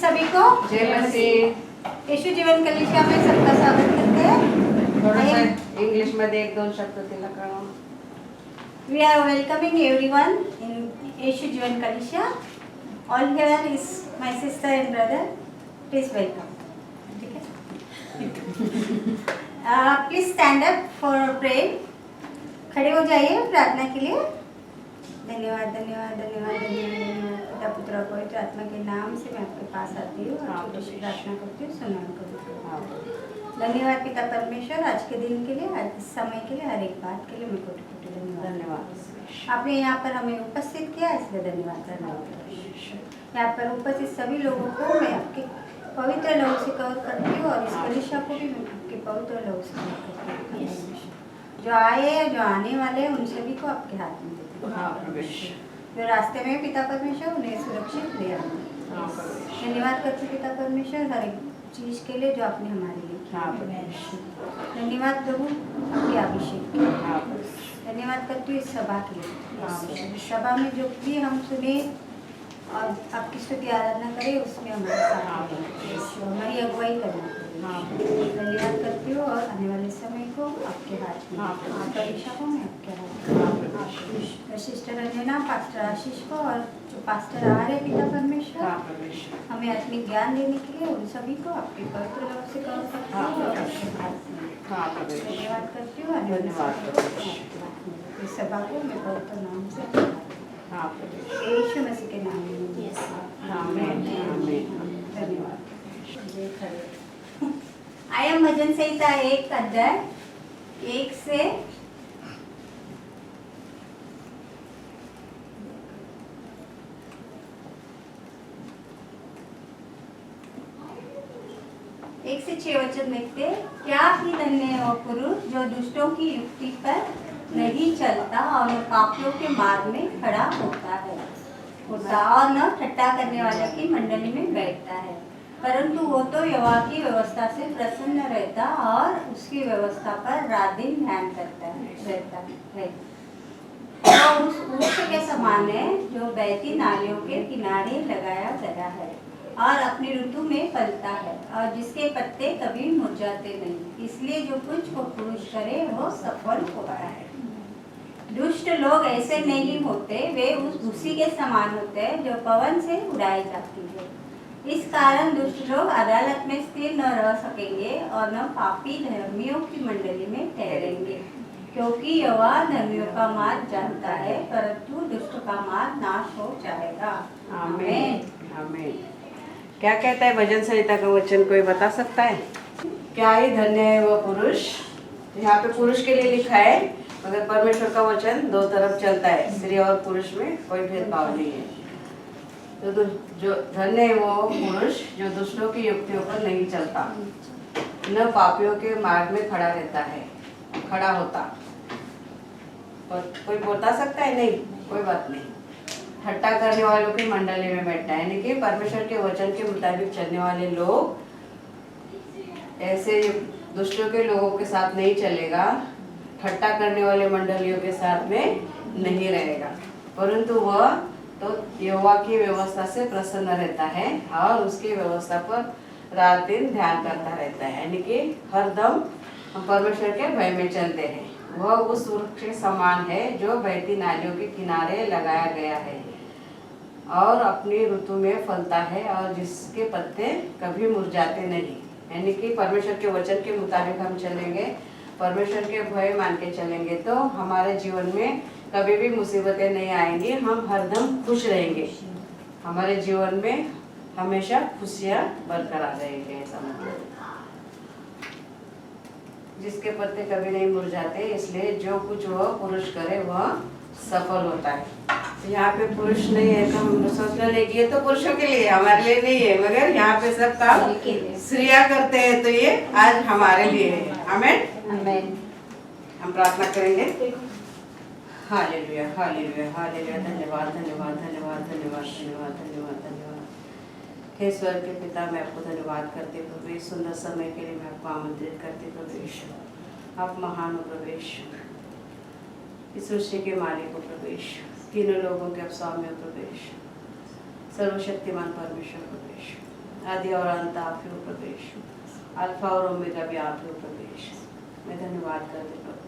सभी को जय मसीह। यीशु जीवन कलीसिया में सबका स्वागत करते हैं। थोड़ा सा इंग्लिश मध्ये एक दोन शब्द तिला कळवा. We are welcoming everyone in यीशु जीवन कलीसिया. All here is my sister and brother. Please welcome. ठीक है. Please stand up for prayer. खड़े हो जाइए प्रार्थना के लिए. धन्यवाद धन्यवाद धन्यवाद धन्यवाद पिता पुत्र और पवित्र आत्मा के नाम से मैं आपके पास आती हूँ और आपको प्रार्थना करती हूँ, सुनान करती हूँ. धन्यवाद पिता परमेश्वर आज के दिन के लिए, आज इस समय के लिए, हर एक बात के लिए मैं कोटि कोटि धन्यवाद. आपने यहाँ पर हमें उपस्थित किया इसलिए धन्यवाद. यहाँ पर उपस्थित सभी लोगों को मैं आपके पवित्र लोगों से कवर करती हूँ और इस कलीसिया को भी मैं आपके पवित्र लोगों से कवर करती हूँ. जो आए जो आने वाले हैं उन सभी को आपके हाथ में देती हूँ. जो रास्ते में पिता परमेश्वर उन्हें सुरक्षित ले आए. धन्यवाद करते पिता परमेश्वर हर एक चीज के लिए जो आपने हमारे लिए किया. धन्यवाद प्रभु आपके अभिषेक के लिए. धन्यवाद करती हूँ इस सभा के लिए. सभा में जो भी हम सुने और आपकी स्तुति आराधना करें उसमें हमारे साथ हमारी अगुवाई करना. धन्यवाद करती हूँ और आने वाले समय को आपके हाथ में, परीक्षा को मैं आपके हाथ में, सिस्टर रंजना, पास्टर आशीष को और जो पास्टर आ रहे पिता परमेश्वर हमें आत्मिक ज्ञान देने के लिए उन सभी को आपके पवित्र लोग से कवर करती हूँ और आपके हाथ में धन्यवाद करती हूँ. इस सभा को मैं पवित्र नाम से यीशु मसीह के नाम में धन्यवाद. आया भजन संहिता 1 अध्याय 1 से 6 वचन देखते. क्या ही धन्य है वो पुरुष जो दुष्टों की युक्ति पर नहीं चलता और न पापियों के मार्ग में खड़ा होता और न ठट्टा करने वाले की मंडली में बैठता है, परंतु वो तो यहोवा की व्यवस्था से प्रसन्न रहता और उसकी व्यवस्था पर रात दिन ध्यान करता है. वो उस वृक्ष के समान है जो बहती नालियों के किनारे लगाया गया है और अपनी ऋतु में फलता है और जिसके पत्ते कभी मुरझाते नहीं. इसलिए जो कुछ वो पुरुष करे वो सफल होता है. दुष्ट लोग ऐसे नहीं होते, वे उस भूसी के समान होते हैं जो पवन से उड़ाई जाती है. इस कारण दुष्ट लोग अदालत में स्थिर न रह सकेंगे और न पापी धर्मियों की मंडली में ठहरेंगे, क्योंकि यहोवा धर्मियों का मार्ग जानता है परंतु दुष्ट का मार्ग नाश हो जाएगा. आमीन. आमीन. क्या कहता है भजन संहिता का वचन, कोई बता सकता है? क्या ही धन्य है वो पुरुष. यहाँ पे पुरुष के लिए लिखा है, मगर परमेश्वर का वचन दो तरफ चलता है. स्त्री और पुरुष में कोई भेदभाव नहीं है. तो जो धन्य है वो पुरुष जो दुष्टों की युक्तियों पर नहीं चलता, न पापियों के मार्ग में खड़ा होता. और कोई बता सकता है? नहीं, कोई बात नहीं. ठट्टा करने वालों की मंडली में बैठता है, यानी कि परमेश्वर के वचन के मुताबिक चलने वाले लोग ऐसे दुष्टों के लोगों के साथ नहीं चलेगा, ठट्टा करने वाले मंडलियों के साथ में नहीं रहेगा, परंतु वह तो यहोवा की व्यवस्था से प्रसन्न रहता है और उसकी व्यवस्था पर रात दिन ध्यान करता रहता है. यानी कि हरदम हम परमेश्वर के भय में चलते हैं. वह उस वृक्ष के समान है जो बहती नालियों के किनारे लगाया गया है और अपनी ऋतु में फलता है और जिसके पत्ते कभी मुरझाते नहीं. यानी कि परमेश्वर के वचन के मुताबिक हम चलेंगे, परमेश्वर के भय मान के चलेंगे तो हमारे जीवन में कभी भी मुसीबतें नहीं आएंगी. हम हरदम खुश रहेंगे. हमारे जीवन में हमेशा खुशियाँ बरकरार रहेंगे. ऐसा मतलब जिसके पत्ते कभी नहीं मुरझाते, इसलिए जो कुछ वह पुरुष करे वह सफल होता है. यहाँ पे पुरुष नहीं है तो हम सोचने लगे ये तो पुरुषों के लिए, हमारे लिए नहीं है, मगर यहाँ पे सब काम स्त्रियाँ करते हैं तो ये आज हमारे लिए है. आमीन. हम प्रार्थना करेंगे. Hallelujah hallelujah hallelujah. धन्यवाद धन्यवाद धन्यवाद धन्यवाद धन्यवाद धन्यवाद धन्यवाद. हे स्वर्ग के पिता, मैं आपको धन्यवाद करते प्रभु. इस सुंदर समय के लिए मैं आपको आमंत्रित करते प्रभु यीशु. आप महान हो प्रभु यीशु. इस सृष्टि के मालिक हो प्रभु यीशु. तीनों लोगों के आप स्वामी हो प्रभु यीशु. सर्वशक्तिमान परमेश्वर प्रभु यीशु. आदि और अंत आप ही हो प्रभु यीशु, अल्फा और ओमेगा भी आप ही हो प्रभु यीशु। मैं धन्यवाद करती प्रभु,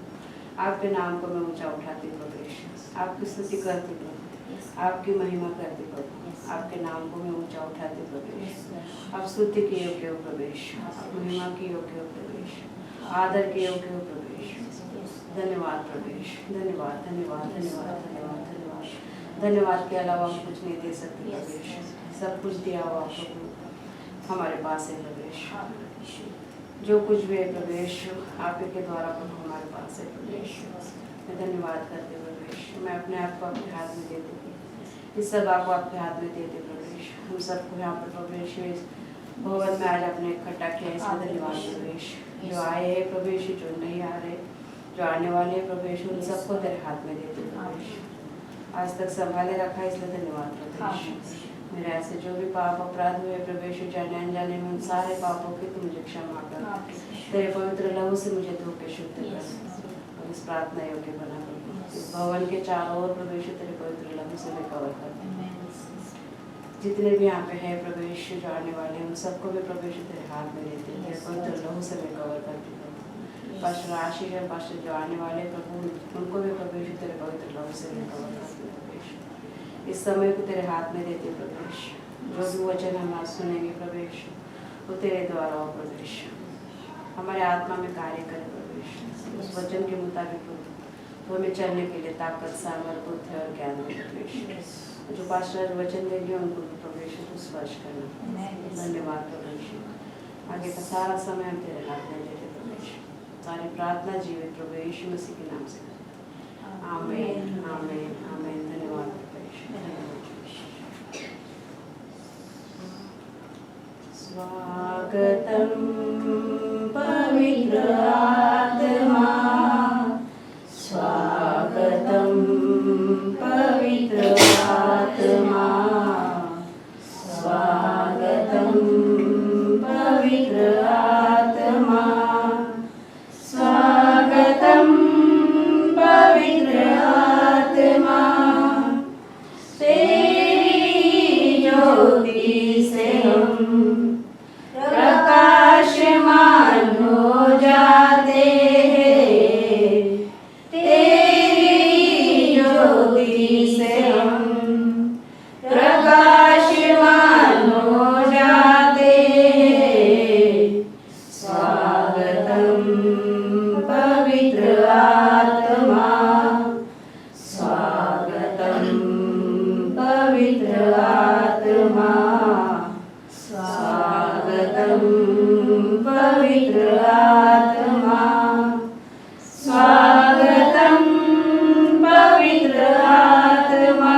आपके नाम को मैं ऊंचा उठाती प्रभु यीशु, आपकी स्तुति करती प्रभु, आपकी महिमा करती प्रभु, आपके नाम को मैं ऊंचा उठाती प्रभु यीशु। आप स्तुति के योग्य हो प्रभु यीशु, आप महिमा के योग्य हो प्रभु यीशु, आदर के योग्य हो प्रभु यीशु। धन्यवाद प्रभु यीशु, धन्यवाद धन्यवाद धन्यवाद धन्यवाद धन्यवाद। धन्यवाद के अलावा हम कुछ नहीं दे सकते प्रभु यीशु, सब कुछ दिया हुआ प्रभु हमारे पास है प्रभु यीशु। जो कुछ भी है प्रभु यीशु आप ही के द्वारा प्रभु हमारे पास है प्रभु यीशु। मैं धन्यवाद करती हूँ प्रभु यीशु, मैं अपने आप को आपके हाथ में दे देती हूँ, इस सभा को आपके हाथ में दे देती प्रभु यीशु। हम सबको यहाँ पर प्रभु यीशु इस भवन में आज अपने इकट्ठा किया, इसका धन्यवाद प्रभु यीशु। जो आए हैं प्रभु यीशु, जो नहीं आ रहे, जो आने वाले हैं प्रभु यीशु, उन सबको तेरे हाथ में देते प्रभु यीशु। आज तक संभाले रखा, इसलिए धन्यवाद प्रभु यीशु। मेरे ऐसे जो भी पाप अपराध हुए प्रभु यीशु, जाने अनजाने में, उन सारे पापों की तू मुझे क्षमा कर, तेरे पवित्र लहू से मुझे धो के शुद्ध कर और इस प्रार्थना योग्य बना प्रभु। इस भवन के चारों ओर प्रभु यीशु तेरे पवित्र लहू से मैं कवर कर, जितने भी यहाँ पे है प्रभु यीशु, जो आने वाले हैं, उन सबको भी प्रभु यीशु तेरे हाथ में देते हैं, तेरे पवित्र लहू से मैं कवर करती प्रभु। पास्टर आशीष है, पास्टर जो आने वाले प्रभु, उनको भी प्रभु यीशु तेरे पवित्र लहू से मैं कवर करती हूँ प्रभु यीशु। इस समय को तेरे हाथ में देते प्रभु यीशु। जो भी वचन हम आज सुनेंगे प्रभु यीशु, वो तेरे द्वारा हो प्रभु यीशु, हमारे आत्मा में कार्य करे प्रभु यीशु। उस वचन के मुताबिक तो हमें चलने के लिए ताकत, सामर्थ, बुद्धि और ज्ञान दे प्रभु यीशु। जो पास्टर वचन देंगे उनको प्रभु यीशु तू स्पर्श करना। धन्यवाद प्रभु यीशु। आगे का सारा समय हम तेरे हाथ में देते प्रभु यीशु। सारी प्रार्थना जीवित प्रभु यीशु मसीह के नाम से करते। आमीन आमीन आमीन। धन्यवाद प्रभु यीशु। स्वागतम पवित्र आत्मा, स्वागतम पवित्र आत्मा, स्वागतम पवित्र आत्मा, स्वागतम पवित्र आत्मा। तेरी ज्योति से हम प्रकाशमान हो जाते हैं, तेरी ज्योति से हम प्रकाशमान हो जाते हैं। स्वागतम पवित्र आत्मा, स्वागतम पवित्र आत्मा, स्वागतम पवित्र आत्मा, स्वागतम पवित्र आत्मा।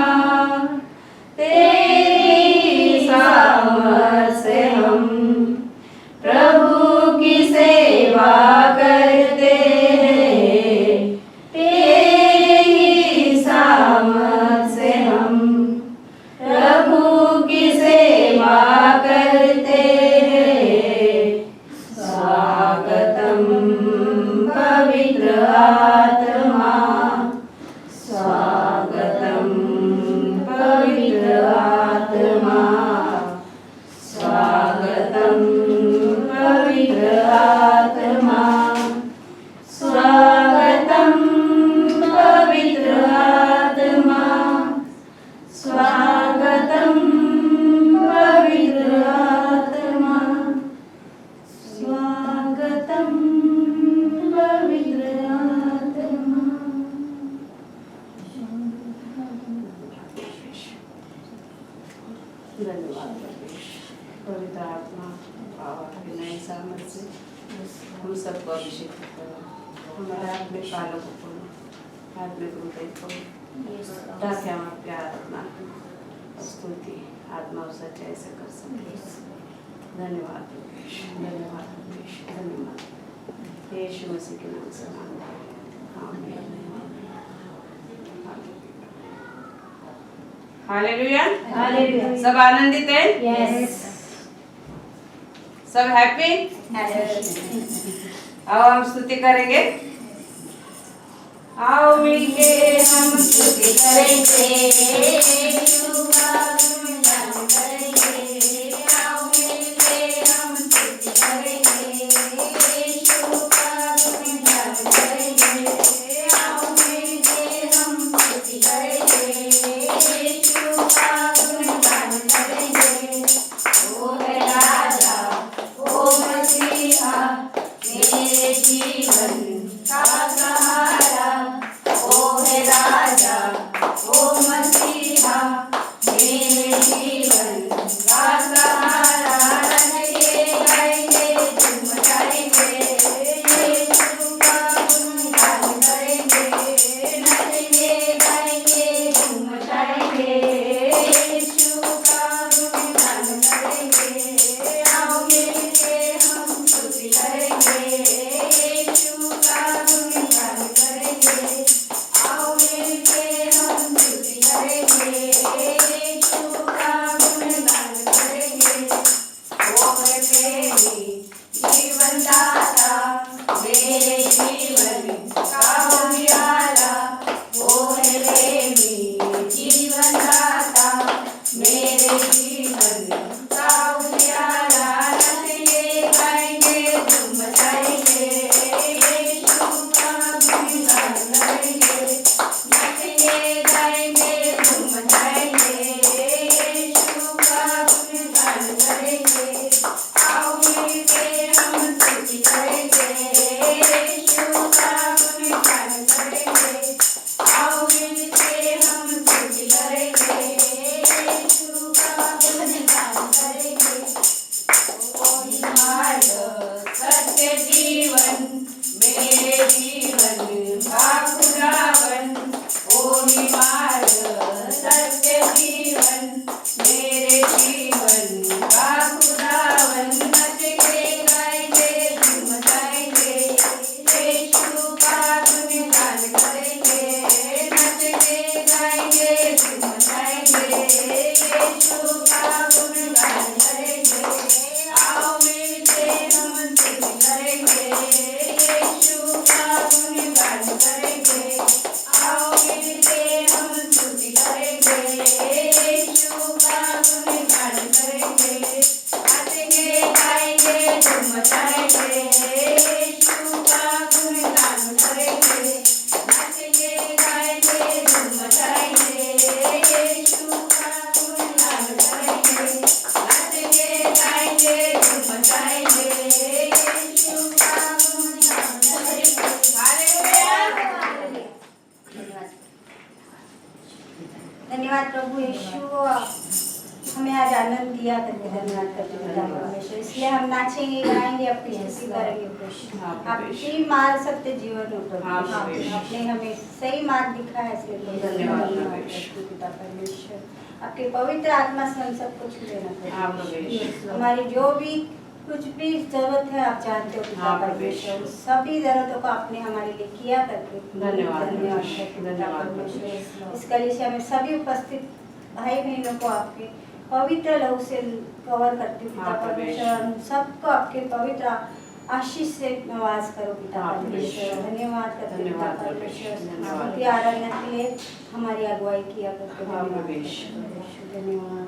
तेरी सामर्थ से हम प्रभु की सेवा करते हैं, तेरी सामर्थ से हम प्रभु की सेवा करते हैं। स्वागतम पवित्र आत्मा, स्वागतम पवित्र आत्मा, स्वागतम पवित्र आत्मा, स्वागतम पवित्र आत्मा, स्वागतम पवित्र आत्मा, स्वागतम पवित्र आत्मा। धन्यवाद पवित्र आत्मा, आपके नए सामर्थ से हम सबको अभिषेक करो, हमारे आत्मिक कालों को खोलो, आत्मिक हृदय खोलो, ताकि हम आपके आराधना, स्तुति, आत्मा और सच्चाई से कर सकें। धन्यवाद धन्यवाद धन्यवाद। यीशु मसीह के नाम से मांगते हैं, आमीन। हालेलुया। हालेलुया। सब आनंदित है? यस। सब हैप्पी? आओ हम स्तुति करेंगे। आओ मिलके हम स्तुति करेंगे, यीशु का गुणगान करेंगे। आओ मिलके करेंगे, यीशु का गुणगान करेंगे। ओ है राजा, ओ मसीहा, मेरे जीवन का सहारा। ओ है राजा, ओ मसीहा, मेरे जीवन का सहारा। नचेंगे गाएंगे झूम मचाएंगे, यीशु का गुणगान करेंगे। नचेंगे गाएंगे झूम मचाएंगे, यीशु का गुणगान करेंगे। आओ मिलके हम स्तुति करेंगे, यीशु का गुणगान करेंगे। आओ मिलके हम स्तुति करेंगे, यीशु का गुणगान करेंगे। ओ है प्रेमी जीवन दाता, मेरे जीवन का उजियारा। ओ है प्रेमी जीवन दाता, मेरे जीवन का उजियारा। नचेंगे गाएंगे झूम मचाएंगे, यीशु का गुणगान करेंगे। नचेंगे गाएंगे झूम मचाएंगे, यीशु का गुणगान करेंगे। आओ मिलके हम स्तुति करेंगे, यीशु का गुणगान करेंगे। आओ मिलके हम स्तुति करेंगे, यीशु का गुणगान करेंगे। ओ मार्ग सत्य जीवन, मेरे जीवन का खुदावन। ओ मार्ग सत्य जीवन, मेरे जीवन का खुदावन। नचेंगे गाएंगे झूम मचाएंगे, यीशु का गुणगान करेंगे। नचेंगे गाएंगे झूम मचाएंगे, यीशु का गुणगान करेंगे। आओ मिलके हम स्तुति करेंगे, यीशु का गुणगान करेंगे। आओ मिलके हम स्तुति करेंगे, यीशु का गुणगान करेंगे। नाचेंगे गाएंगे झूम मचाएंगे, यीशु का गुणगान करेंगे। नाचेंगे गाएंगे झूम मचाएंगे, यीशु का गुणगान करेंगे। नाचेंगे गाएंगे झूम मचाएंगे, यीशु का गुणगान करेंगे। हालेलुया। धन्यवाद प्रभु यीशु, हमें आज आनंद दिया करके धन्यवाद करते हैं पिता परमेश्वर। इसलिए हम नाचेंगे गाएंगे, अपनी स्तुति करेंगे प्रभु। आपकी मार्ग सत्य जीवन हो प्रभु, आपने हमें सही मार्ग दिखाया है, इसलिए धन्यवाद करते हैं पिता परमेश्वर। आपके पवित्र आत्मा से हम सब कुछ लेना प्रभु। हमारी जो भी कुछ भी जरूरत है आप जानते हो पिता परमेश्वर। सभी जरूरतों को आपने हमारे लिए किया करके धन्यवाद परमेश्वर। इस कलीसिया में सभी उपस्थित भाई बहनों को आपके पवित्र लहू से कवर करते हो पिता परमेश्वर। सबको आपके पवित्र आशीष से नवाज करो पिता परमेश्वर। धन्यवाद करते पिता परमेश्वर, उनकी आराधना के लिए हमारी अगुवाई किया करते। धन्यवाद।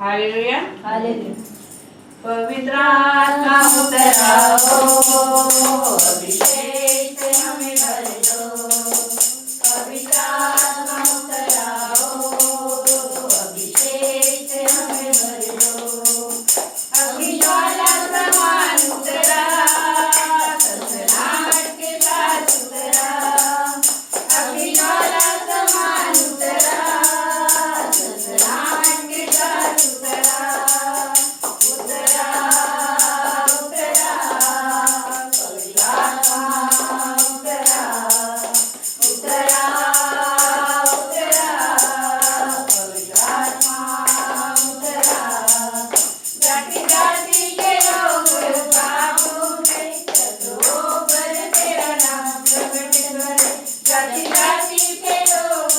हालेलुया। हालेलुया। पवित्र आत्मा उतराओ, अभिषेक से हमें भर दो। पवित्र आत्मा उतराओ, अभिषेक से हमें भर दो। अग्निज्वाला समान उतरा, सनसनाहट के साथ उतरा। अग्निज्वाला समान उतरा, सनसनाहट के साथ उतरा। उतरा उतरा पवित्र आत्मा उतरा। उतरा उतरा पवित्र आत्मा उतरा। जाति जाति के लोग बाबू के शत्रुओं पर तेरा नाम प्रकट करे। जाति जाति के लोग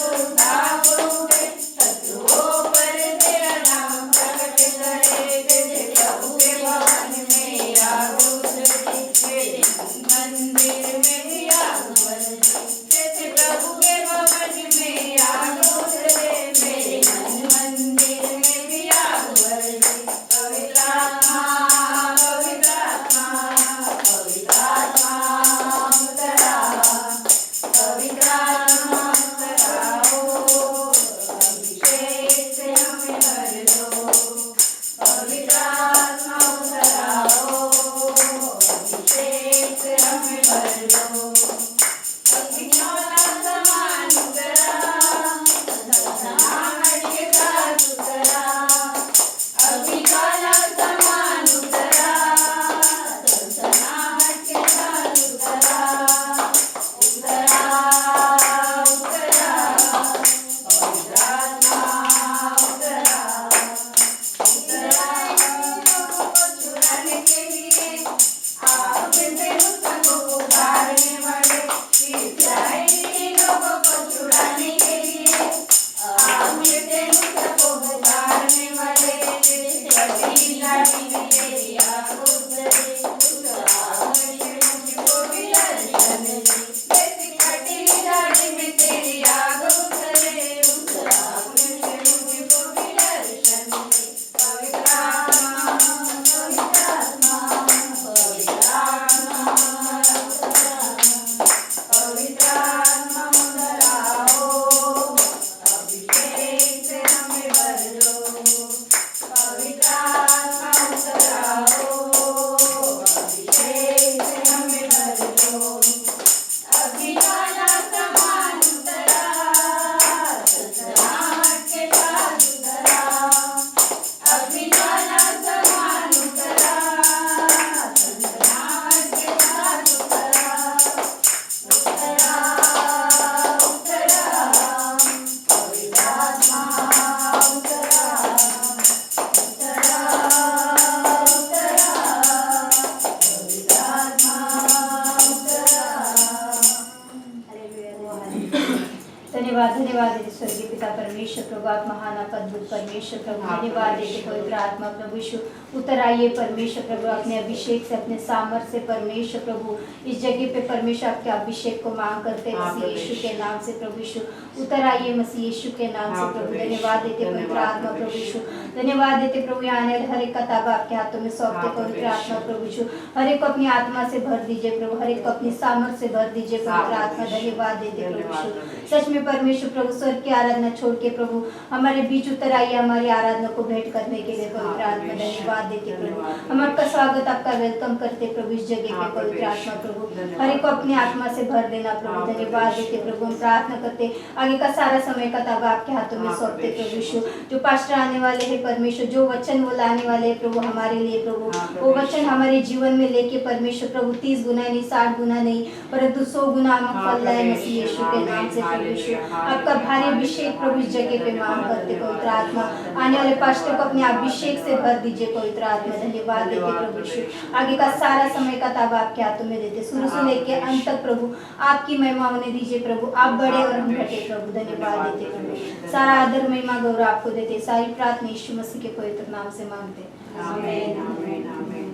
धन्यवाद धन्यवाद देते स्वर्गीय पिता परमेश्वर प्रभु, आप महान आप अद्भुत परमेश्वर प्रभु, धन्यवाद देते पवित्र आत्मा प्रभु यीशु, उतर आइए परमेश्वर प्रभु अपने अभिषेक से, अपने सामर्थ्य से परमेश्वर प्रभु इस जगह पे परमेश्वर आपके अभिषेक को मांग करते हैं मसीह यीशु के नाम से प्रभु यीशु, उतर आइए मसीह यीशु के नाम से प्रभु। धन्यवाद देते पवित्र आत्मा प्रभु यीशु, धन्यवाद देते प्रभु यहाँ आने हर एक किताब आपके हाथों में सौंपते पवित्र आत्मा प्रभु यीशु, हर एक को अपनी आत्मा से भर दीजिए प्रभु, हर एक को अपनी सामर्थ्य से भर दीजिए पवित्र आत्मा। धन्यवाद देते प्रभु यीशु, सच में परमेश्वर प्रभु स्वर्ग की आराधना छोड़ के प्रभु हमारे बीच उतर आइए हमारी आराधना को भेंट करने के लिए पवित्र आत्मा। धन्यवाद देते प्रभु, हम आपका स्वागत आपका वेलकम करते प्रभु इस जगह पे पवित्र आत्मा प्रभु, हर एक को अपनी आत्मा से भर देना प्रभु। धन्यवाद देते प्रभु, हम प्रार्थना करते आगे का सारा समय का तब आपके हाथों में सौंपते प्रभु यीशु, जो पास्टर आने वाले हैं परमेश्वर, जो वचन वो लाने वाले हैं प्रभु हमारे लिए प्रभु, वो वचन हमारे जीवन में लेके परमेश्वर प्रभु 30 गुना नहीं 60 गुना नहीं परंतु 100 गुना हम फल लाए मसीह यीशु के नाम से प्रभु यीशु। आपका भारी अभिषेक प्रभु इस जगह पे मांग करते पवित्र आत्मा, आने वाले पास्टर को अपने अभिषेक से भर दीजिए पवित्र आत्मा। धन्यवाद देते प्रभु यीशु, आगे का सारा समय का ताब आपके हाथों में देते, शुरू से लेके अंत तक प्रभु आपकी महिमा होने दीजिए प्रभु, आप बड़े और हम घटे प्रभु। धन्यवाद देते प्रभु, सारा आदर महिमा गौरव आपको देते, सारी प्रार्थना यीशु मसीह के पवित्र नाम से मांगते। आमीन आमीन आमीन।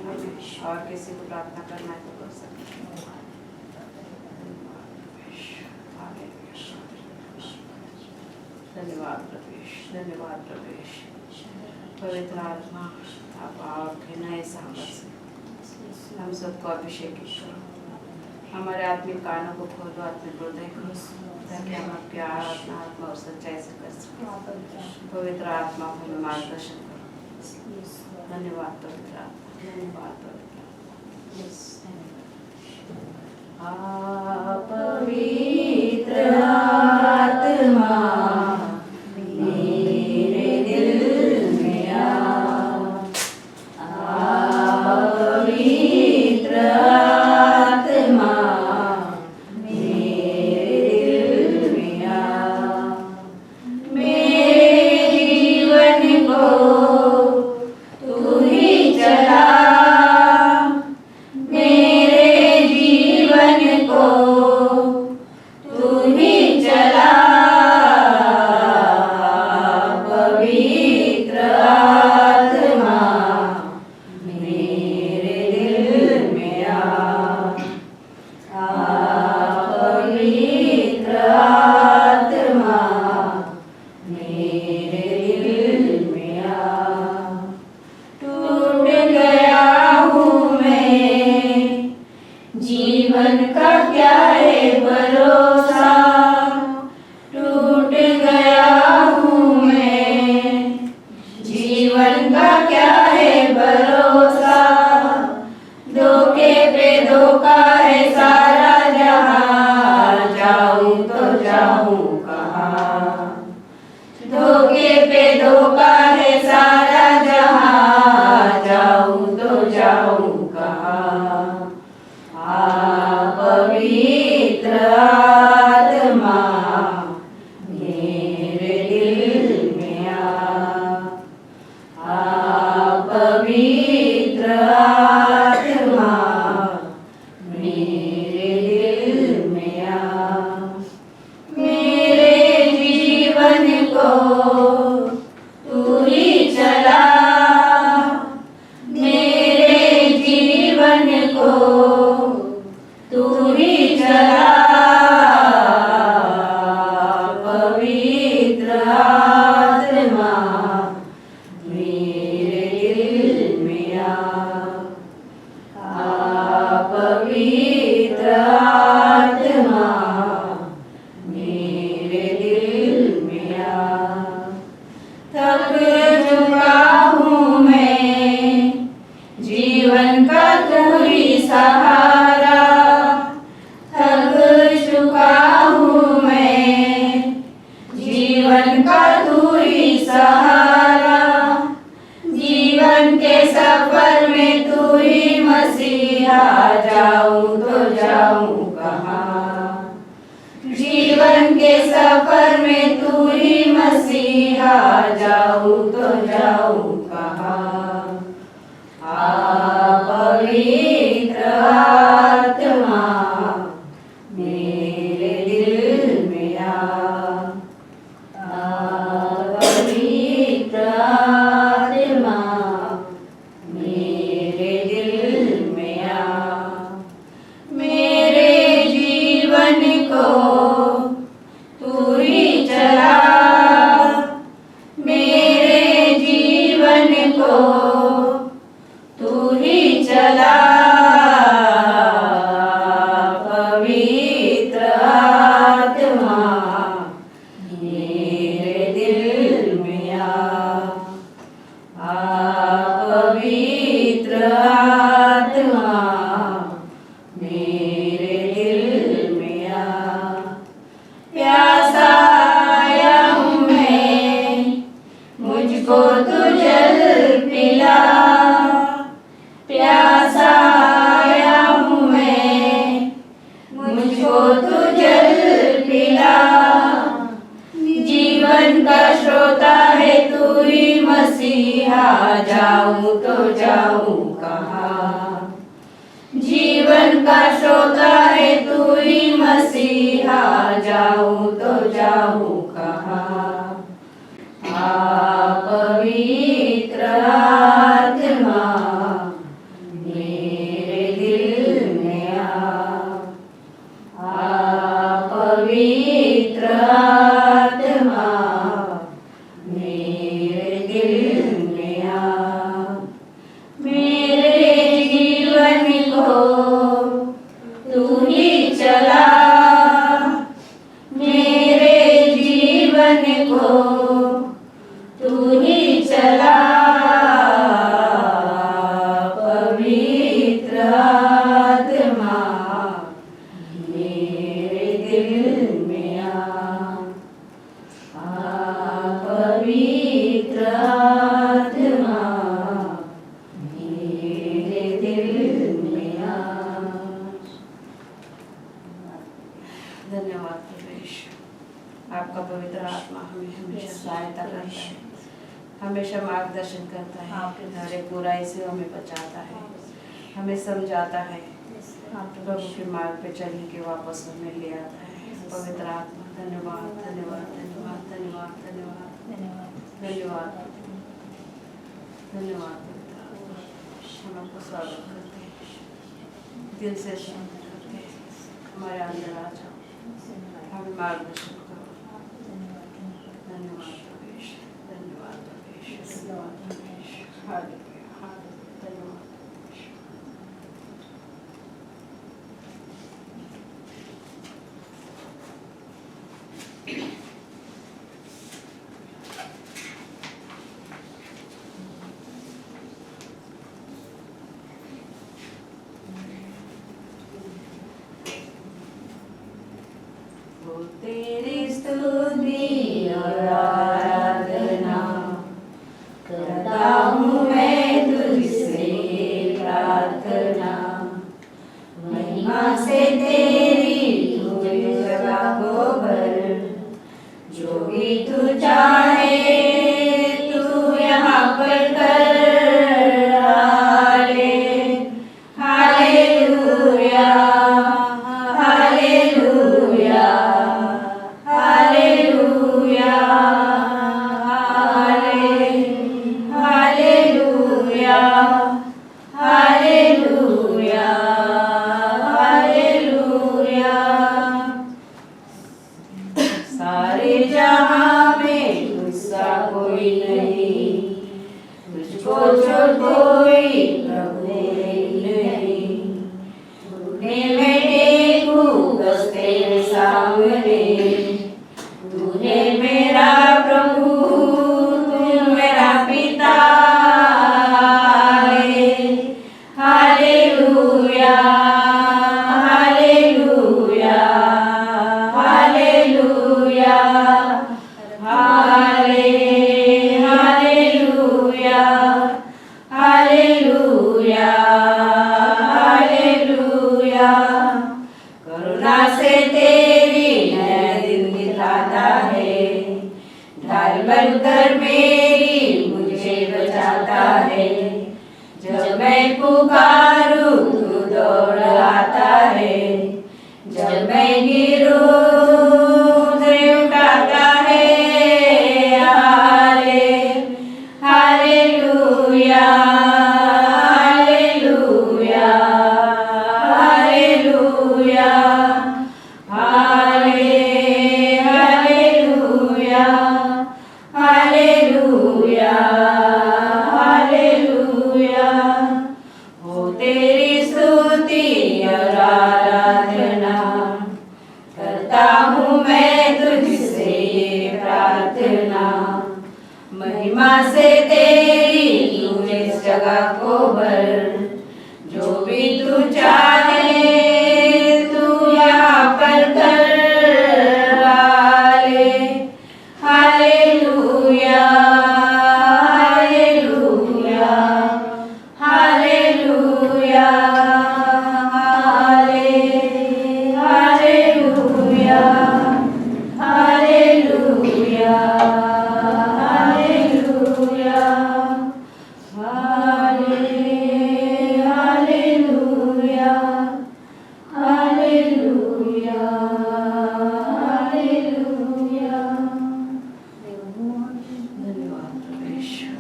और किसी को प्रार्थना करना है तो कर सकते हैं। धन्यवाद प्रवेश, धन्यवाद प्रवेश, पवित्र आत्मा आप आपके नए सामर्थ्य से हम सबको अभिषेक करो, हमारे आत्मिक कानों को खोलो, आत्मिक हृदय खोलो, ताकि हम आपके आराधना आत्मा और सच्चाई से कर सकें। पवित्र आत्मा हमें मार्गदर्शन करो। धन्यवाद पवित्र आत्मा, धन्यवाद पवित्र आत्मा। पवित्र आत्मा मेरे दिल में आ, पवित्र आत्मा मेरे दिल में आ, मेरे जीवन को तू ही चला, मेरे जीवन को तू ही चला, पवित्र आत्मा मेरे दिल में आ, पवित्र आत्मा मेरे दिल में आ। टूट गया हूँ मैं, जीवन का क्या है भरोसा, टूट गया हूँ मैं, जीवन का क्या है भरोसा, धोखे पे धोखा है सारा जहां, जाऊं तो जाऊं कहाँ, धोखे पे धोखा है सारा जहां, जाऊं तो जाऊं कहाँ, पवित्र आत्मा मेरे दिल में आ, पवित्र आत्मा मेरे दिल में आ, मेरे जीवन को जीवन का तू ही सहारा, जीवन के सफर में तू ही मसीहा, जाऊं तो जाऊं कहाँ। जीवन के सफर में तू ही मसीहा, जाऊं तो जाऊं कहाँ। पवित्र आत्मा मेरे दिल में पवित्र आत्मा मेरे दिल में मेरे जीवन को तू ही चला, मेरे जीवन को तू ही चला। पवित्र आत्मा मेरे दिल में पवित्र आत्मा मेरे दिल में प्यासा आया हूँ मैं, मुझको तू जल पिला। प्यासा आया हूँ मैं, मुझको तू जल पिला। जीवन का श्रोता है तू ही मसीहा, जाऊं तो जाऊं कहाँ। जीवन का श्रोता है तू ही मसीहा, जाऊं तो जाऊं कहाँ। पवित्र आत्मा मेरे दिल में पवित्र आत्मा मेरे दिल में मेरे जीवन को तू ही चला, मेरे जीवन को तू ही चला। पवित्र आत्मा मेरे दिल में पवित्र आत्मा मेरे दिल में धन्यवाद प्रभु यीशु। आपका पवित्र आत्मा हमें हमेशा सहायता करता है, हमेशा मार्गदर्शन करता है, हर एक बुराई से हमें बचाता है, हमें समझाता है, प्रभु के मार्ग पे चलने के वापस हमें ले आता है। पवित्र आत्मा धन्यवाद धन्यवाद धन्यवाद धन्यवाद धन्यवाद धन्यवाद धन्यवाद। पवित्र आत्मा हम आपको स्वागत करते हैं, दिल से स्वागत करते हैं। हमारे अंदर आ जाओ, हमें मार्गदर्शन करो। धन्यवाद प्रभु यीशु, धन्यवाद प्रभु यीशु, धन्यवाद प्रभु यीशु। हालेलुया हालेलुया, धन्यवाद प्रभु यीशु। तेरी स्तुति और आराधना करता हूँ मैं तुझसे प्रार्थना। महिमा से तेरी तुझ जगह को भर, जो भी तू चाहे तू यहाँ पर कर। Hallelujah hallelujah hallelujah hallelujah hallelujah hallelujah. सारे जहां में तुझसा कोई नहीं, तुझको छोड़ कोई प्रभु नहीं। घुटने में टेकूं बस तेरे सामने, तूने मेरा प्रभु तू मेरा पिता है। हालेलुया हालेलुया हालेलुया हालेलुया बनकर मेरी मुझे बचाता है। जब मैं पुकारूं तू दौड़ आता है। जब मैं गिरूं मुझे उठाता है। Hallelujah hallelujah hallelujah hallelujah hallelujah hallelujah. हो तेरी स्तुति और आराधना करता हूँ मैं तुझसे ये प्रार्थना। महिमा से तेरी तू इस जगह को भर। जो भी तू चाहे तू यहाँ पर कर। Hallelujah hallelujah hallelujah hallelujah hallelujah hallelujah hallelujah hallelujah hallelujah. धन्यवाद परमेश्वर,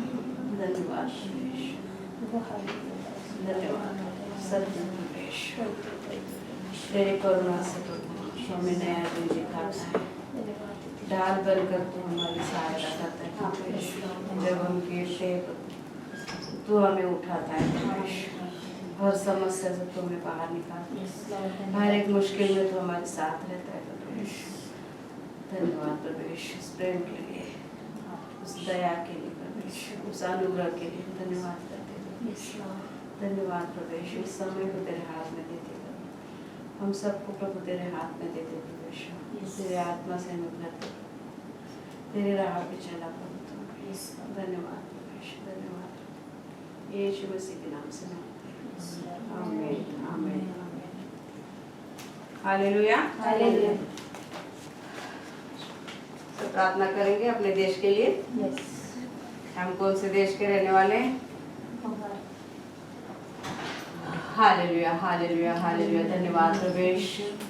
धन्यवाद परमेश्वर, धन्यवाद सत्य परमेश्वर। तेरी करुणा से प्रभु हमें नया दिन दिखाता है। ढाल बनकर तू हमारी सहायता करता है परमेश्वर। जब हम गिरते तू हमें उठाता है परमेश्वर। हर समस्या से तू हमें बाहर निकालता है। हर एक मुश्किल में तू हमारे साथ रहता है परमेश्वर। धन्यवाद परमेश्वर उस प्रेम के लिए, उस दया के लिए परमेश्वर, उस अनुग्रह के लिए धन्यवाद करते हैं। धन्यवाद परमेश्वर। इस समय को तेरे हाथ में देते प्रभु। हम सबको प्रभु तेरे हाथ में देते परमेश्वर। तेरे आत्मा से हमें भरते तेरे राह पे चला प्रभु तुम। धन्यवाद परमेश्वर, धन्यवाद। यीशु मसीह के नाम से मांगते हैं। आमीन आमीन। Hallelujah hallelujah. तो प्रार्थना करेंगे अपने देश के लिए। हम कौन से देश के रहने वाले हैं? Hallelujah hallelujah hallelujah. धन्यवाद परमेश्वर।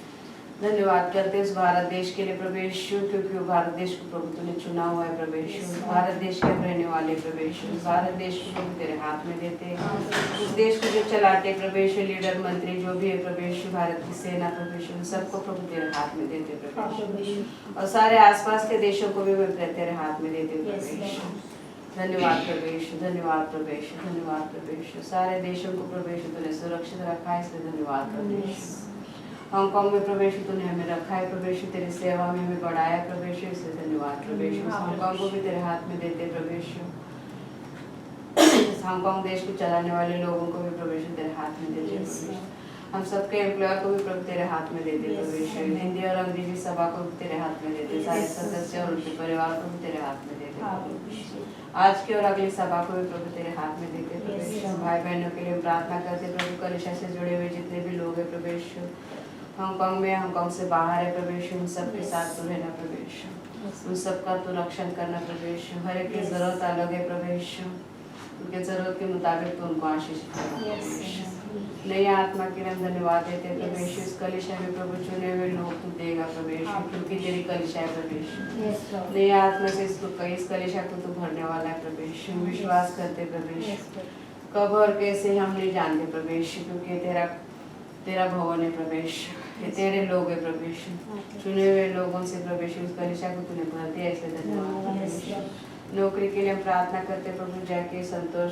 धन्यवाद करते इस भारत देश के लिए परमेश्वर, क्योंकि वो भारत देश को प्रभु तूने चुना हुआ है परमेश्वर। भारत देश के रहने वाले परमेश्वर, भारत देश को प्रभु तेरे हाथ में देते हैं। उस देश को जो चलाते परमेश्वर, लीडर मंत्री जो भी है परमेश्वर, भारत की सेना परमेश्वर, सबको प्रभु तेरे हाथ में देते परमेश्वर। और सारे आसपास के देशों को भी मैं तेरे हाथ में देते परमेश्वर। धन्यवाद परमेश्वर, धन्यवाद परमेश्वर, धन्यवाद परमेश्वर। सारे देशों को परमेश्वर तूने सुरक्षित रखा है, इसलिए धन्यवाद परमेश्वर। हांगकांग में प्रवेश तूने हमें रखा है प्रवेश, तेरी सेवा में हमें बढ़ाया प्रवेश, इससे धन्यवाद प्रवेश। हांगकांग को भी तेरे हाथ में देते प्रवेश। हांगकांग देश को चलाने वाले लोगों को भी प्रवेश तेरे हाथ में देते प्रवेश। हम सबके एम्प्लॉयर को भी प्रभु तेरे हाथ में देते प्रवेश। हिंदी और अंग्रेजी सभा को भी तेरे हाथ में देते, सारे सदस्य और उनके परिवार को भी तेरे हाथ में देते। आज की और अगली सभा को भी प्रभु तेरे हाथ में देते प्रवेश। भाई बहनों के लिए प्रार्थना करते प्रभु, कलिशा से जुड़े हुए जितने भी लोग हैं प्रवेश, हांगकांग में, हांगकांग से बाहर है प्रवेश, उन सबके साथ तू रहना प्रवेश, उन सबका तू रक्षण करना प्रवेश। हर एक की जरूरत अलग है प्रवेश, उनके जरूरत के मुताबिक तो उनको आशीष करना प्रवेश। नई आत्मा के लिए हम धन्यवाद देते प्रवेश। इस कलिशा में प्रभु चुने हुए लोग तू देगा प्रवेश, क्योंकि तेरी कलिशा है प्रवेश। नई आत्मा से इस कलिशा को तू भरने वाला है प्रवेश। हम विश्वास करते प्रवेश, कब और कैसे हम नहीं जानते प्रवेश, क्योंकि तेरा भवन है प्रवेश, ये तेरे लोग है प्रवेश, चुने हुए लोगों से प्रवेश। उस कलिशा को तूने भर दिया, इसलिए धन्यवाद। नौकरी के लिए हम प्रार्थना करते प्रभु, जैके, संतोष,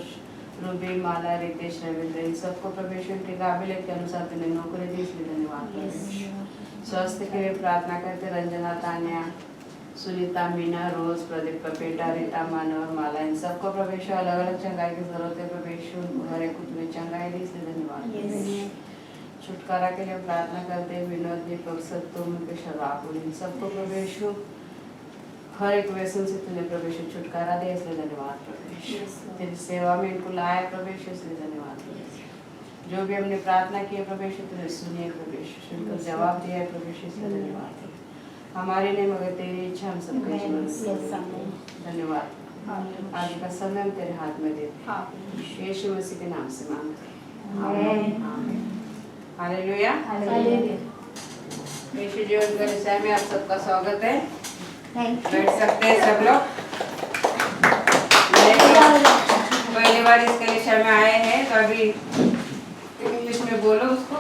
रूबी, माला, रितेश, रविंद्र, इन सबको प्रवेश उनके काबिलियत के अनुसार तूने नौकरी दी, इसलिए धन्यवाद प्रवेश। स्वास्थ्य के लिए प्रार्थना करते रंजना, तान्या, सुनीता, मीना, रोज, प्रदीप का बेटा, रीता, मानव और माला, इन सबको प्रवेश अलग अलग चंगाई की जरूरत है प्रवेश, हर एक को तूने चंगाई दी, इसलिए धन्यवाद। छुटकारा के लिए प्रार्थना करते विनोद, दीपक, सत्तू, मुकेश, राहुल, इन सबको प्रवेश हर एक व्यसन से तूने प्रवेश छुटकारा दिया, इसलिए धन्यवाद प्रवेश। तेरी सेवा में इनको लाया प्रवेश, इसलिए धन्यवाद प्रवेश। जो भी हमने प्रार्थना की है प्रवेश तूने सुनिए प्रवेश, सुनकर जवाब दिया है प्रवेश, इसलिए धन्यवाद। हमारी नहीं मगर तेरी इच्छा हम सब कुछ Yes, धन्यवाद। आगे का समय हम तेरे हाथ में देते हैं। यीशु मसीह के नाम से मांगते हैं। आमीन। हालेलुया। यीशु जीवन कलिसिया में आप सबका स्वागत है। थैंक बैठ सकते हैं सब लोग। पहली बार इस कलिसिया में आए हैं तो अभी इंग्लिश में बोलो उसको।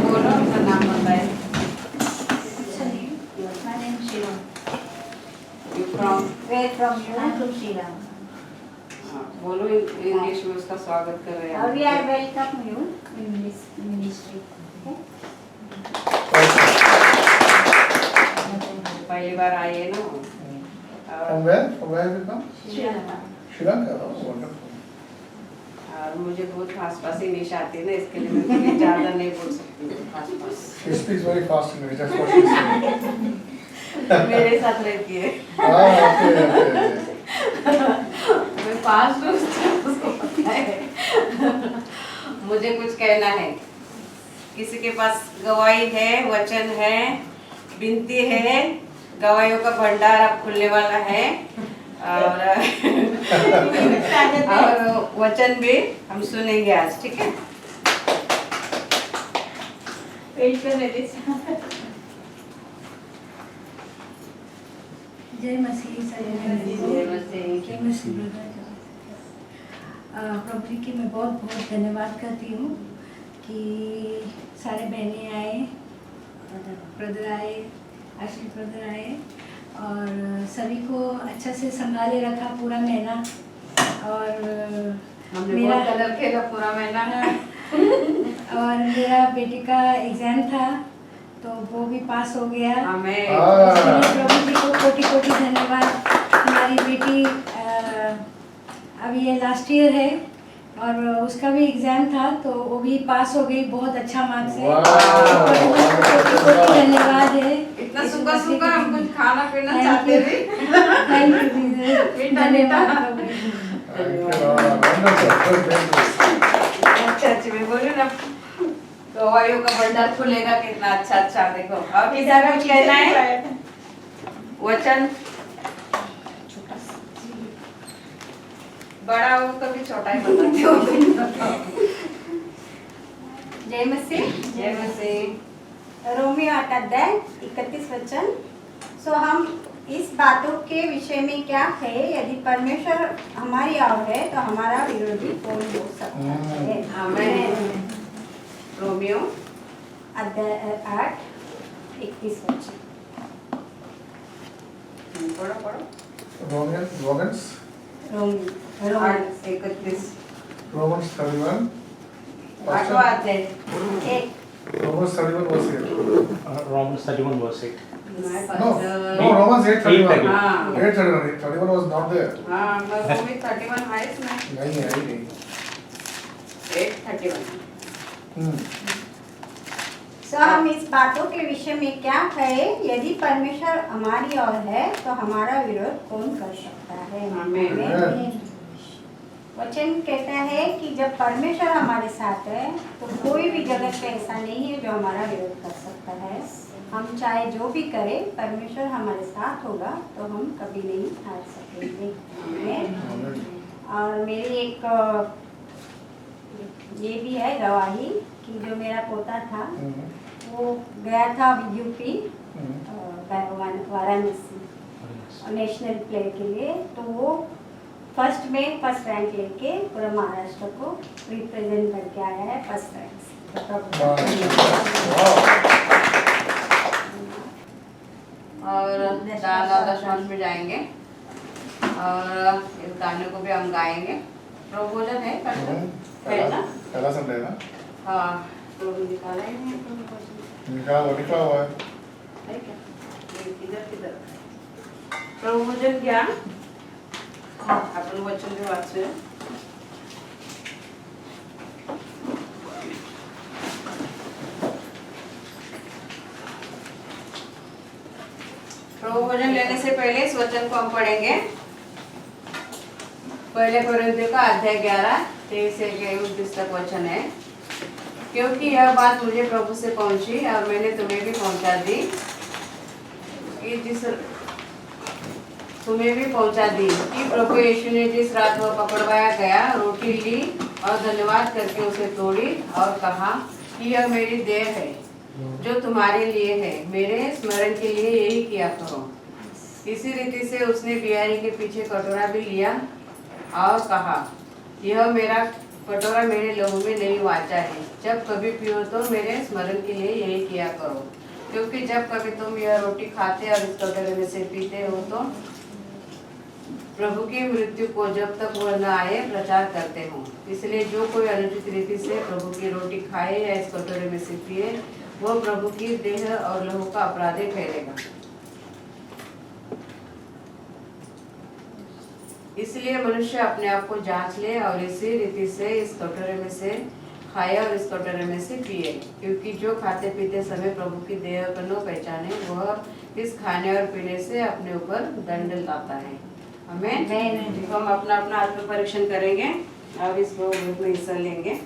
बोलो अपना नाम बताए। You from? Where from you? I'm from Sri Lanka. हाँ, बोलो इंग्लिश में उसका स्वागत कर रहे We are हैं। welcome you in this ministry. Okay? पहली बार आए हैं ना। From where? From where have you come? Sri Lanka. Sri Lanka. Oh, wonderful. और मुझे बहुत फास्ट फास्ट इंग्लिश आती है ना, इसके लिए मैं ज़्यादा नहीं बोल सकती fast fast. She speaks very fast English. That's what she said. मेरे साथ रहती है। Okay. मैं फास्ट हूँ, उसको पता है। मुझे कुछ कहना है। किसी के पास गवाही है, वचन है, विनती है, गवाहियों का भंडार अब खुलने वाला है और वचन भी हम सुनेंगे आज, ठीक है? Wait for this. जय मसीह जय मसीह। जय मसीह प्रभु जी की मैं बहुत बहुत धन्यवाद करती हूँ कि सारे बहनें आए, ब्रदर आए, आशीष ब्रदर आए और सभी को अच्छा से संभाले रखा पूरा महीना। और हमने बहुत कलर खेला पूरा महीना। और मेरा बेटे का एग्ज़ाम था तो वो भी पास हो गया। हमें इसलिए प्रभु जी को कोटि कोटि धन्यवाद। हमारी बेटी अभी ये लास्ट ईयर है और उसका भी एग्ज़ाम था तो वो भी पास हो गई बहुत अच्छा मार्क्स है। कोटि कोटि धन्यवाद है। इतना सुखा सुखा हम कुछ खाना पीना चाहते थे। थैंक यू, धन्यवाद प्रभु जी। Thank you, Lord. Wonderful. Good, good. अच्छा अच्छा मैं बोलूँ ना, गवाहियों का भंडार खुलेगा कितना अच्छा अच्छा। देखो अब इधर कुछ कहना है वचन, बड़ा हो तो भी छोटा ही बताती हो। जय मसीह। जय मसीह। रोमियो 8 अध्याय 31 वचन। सो हम इस बातों के विषय में क्या है, यदि परमेश्वर हमारी ओर है तो हमारा विरोधी कौन हो सकता है। आमीन। रोमियो अध्याय 8 31 वचन। पढ़ो पढ़ो। Romans Romeo 8:31। Romans 31. आठवां अध्याय। एक Romans 31 verse 8. Romans 31 verse 8. No, Romans 8:31. हाँ 8:31. 31 was not there. हाँ मैं वो भी 31 है इसमें। नहीं है, नहीं. 8:31। सो हम इस बातों के विषय में क्या कहे, यदि परमेश्वर हमारी ओर है तो हमारा विरोध कौन कर सकता है। आमीन। आमीन। वचन कहता है कि जब परमेश्वर हमारे साथ है तो कोई भी जगत पे ऐसा नहीं है जो हमारा विरोध कर सकता है। हम चाहे जो भी करें, परमेश्वर हमारे साथ होगा तो हम कभी नहीं हार सकेंगे। आमीन। और मेरी एक ये भी है गवाही कि जो मेरा पोता था वो गया था यूपी वाराणसी नेशनल प्ले के लिए, तो वो फर्स्ट रैंक लेके पूरा महाराष्ट्र को रिप्रेजेंट करके आया है फर्स्ट रैंक से। और दादा में जाएंगे और इस गाने को भी हम गाएंगे। प्रभोजन है है ना? पहला संडे है ना? हाँ प्रभु निकाला ही नहीं प्रभु निकला हुआ है। है क्या? किधर प्रभोजन क्या आपण वचन भी वाचूया। प्रभु भोजन लेने से पहले इस वचन को हम पढ़ेंगे। पहले कोरिन्थियों का अध्याय 11 23 से 29 तक वचन है। क्योंकि यह बात मुझे प्रभु से पहुंची और मैंने तुम्हें भी पहुंचा दी कि प्रभु यीशु ने जिस रात वह पकड़वाया गया रोटी ली और धन्यवाद करके उसे तोड़ी और कहा कि यह मेरी देह है जो तुम्हारे लिए है, मेरे स्मरण के लिए यही किया करो। इसी रीति से उसने बियारी के पीछे कटोरा भी लिया और कहा, यह मेरा कटोरा मेरे लहू में नहीं वाचा है, जब कभी पियो तो मेरे स्मरण के लिए यही किया करो। क्योंकि जब कभी तुम यह रोटी खाते और इस कटोरे में से पीते हो तो प्रभु की मृत्यु को जब तक वह न आए प्रचार करते हो। इसलिए जो कोई अनुचित रीति से प्रभु की रोटी खाए या इस कटोरे में से पिए वह प्रभु की देह और लहू का अपराधी ठहरेगा। इसलिए मनुष्य अपने आप को जांच ले और इसी रीति से इस कटोरे में से खाए और इस कटोरे में से पिए। क्योंकि जो खाते पीते समय प्रभु की देह को न पहचाने वह इस खाने और पीने से अपने ऊपर दंड लाता है। हमें तो हम अपना अपना आत्म परीक्षण करेंगे। अब इस ग्रुप में हिस्सा लेंगे।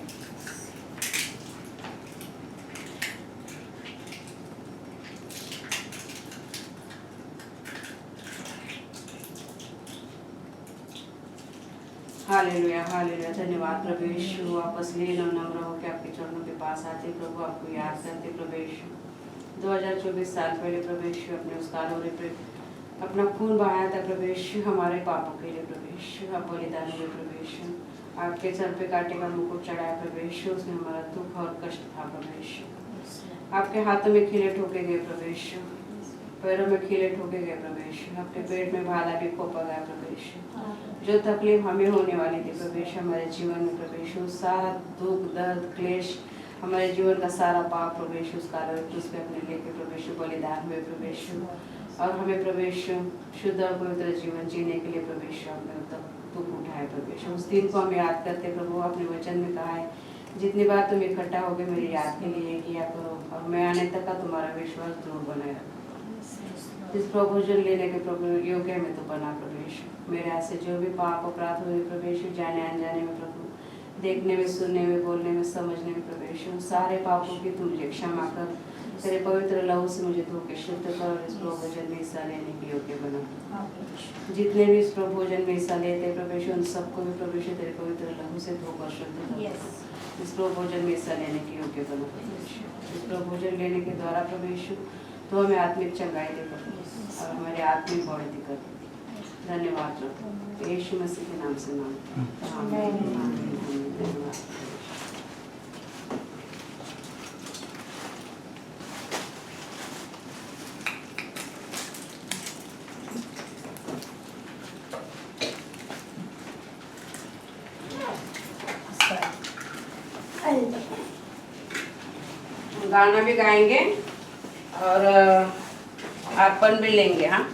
Hallelujah hallelujah. धन्यवाद प्रभु यीशु। आप असली नम्र होकर आपके चरणों के पास आते प्रभु, आपको याद करते प्रभु यीशु। 2024 साल पहले प्रभु यीशु अपने उस कालोरे पे अपना खून बहाया था प्रभु यीशु हमारे पापों के लिए प्रभु यीशु। आप बलिदान हुए प्रभु यीशु, आपके सर पे कांटे का मुकुट चढ़ाया प्रभु यीशु, उसमें हमारा दुख और कष्ट था प्रभु यीशु। आपके हाथों में खीले ठोके गए प्रभु यीशु, पैरों में खीले ठोके गए प्रभु यीशु, अपने पेट में भाला भी खोपा गया प्रभु यीशु। जो तकलीफ हमें होने वाली थी प्रभु यीशु हमारे जीवन में प्रभु यीशु, सारा दुख दर्द क्लेश हमारे जीवन का सारा पाप प्रभु यीशु उस काल उस पे अपने लेके प्रभु यीशु बलिदान हुए प्रभु यीशु। और हमें प्रभु यीशु शुद्ध और पवित्र जीवन जीने के लिए प्रभु यीशु हमने दुख उठाए प्रभु यीशु। उस दिन को हम याद करते प्रभु, अपने वचन में कहा है जितनी बार तुम इकट्ठा होगे मेरी याद के लिए किया करो और मैं आने तक का तुम्हारा विश्वास दूर बनाए रखो। इस प्रभोजन लेने के प्रभु योग्य में तो बना प्रभु यीशु। मेरे हाथ से जो भी पाप अपराध हुए प्रभु यीशु, जाने अनजाने में प्रभु, देखने में सुनने में बोलने में समझने में प्रभु यीशु, सारे पापों की तुम मुझे क्षमा कर, तेरे पवित्र लहू से मुझे धो के शुद्ध कर और इस प्रभोजन में हिस्सा लेने के योग्य बना। जितने भी इस प्रभोजन में हिस्सा लेते प्रभु यीशु उन सबको भी प्रभु यीशु तेरे पवित्र लहू से धोकर शुद्ध कर इस प्रभोजन में हिस्सा लेने के योग्य बना प्रभु यीशु। इस प्रभोजन लेने के द्वारा प्रभु यीशु तो हमें आत्मिक चंगाई दे प्रभु और हमारे आत्मिक बढ़ती कर। धन्यवाद प्रभु यीशु मसीह के नाम से मांगते हैं, आमीन। धन्यवाद। गाना भी गाएंगे और अर्पण भी लेंगे। हाँ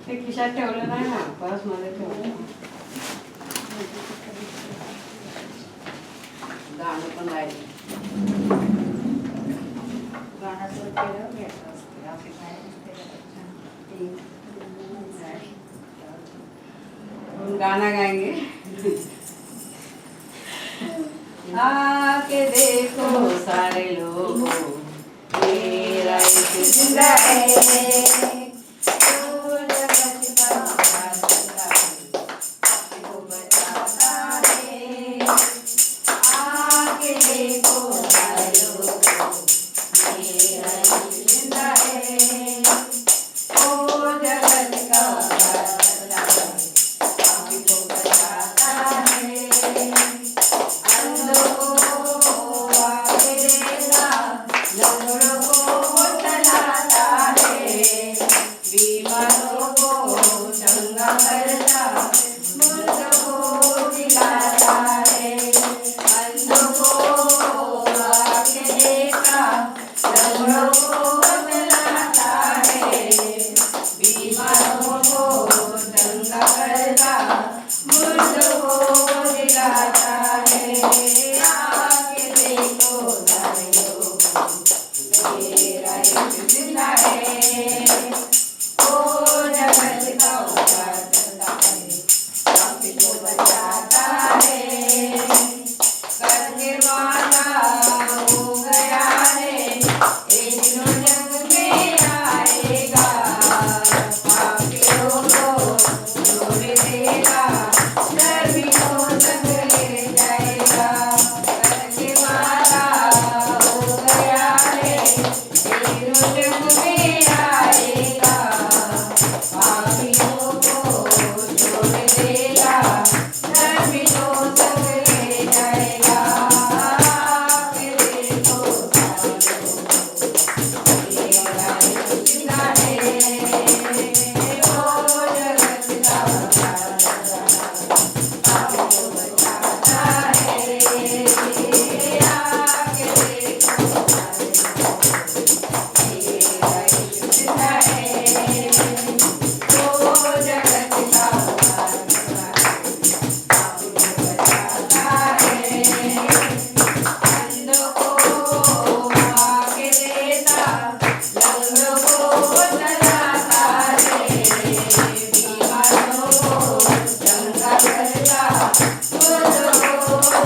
ते खिशात ठेवलं नाही ना, पर्स मध्ये ठेवलं। गाणं पण गायलं, गाणं सुरू केलं घ्यायचं असते आपली काय गाना गाएंगे। आके देखो सारे लोगों मेरा एक जिंदा है,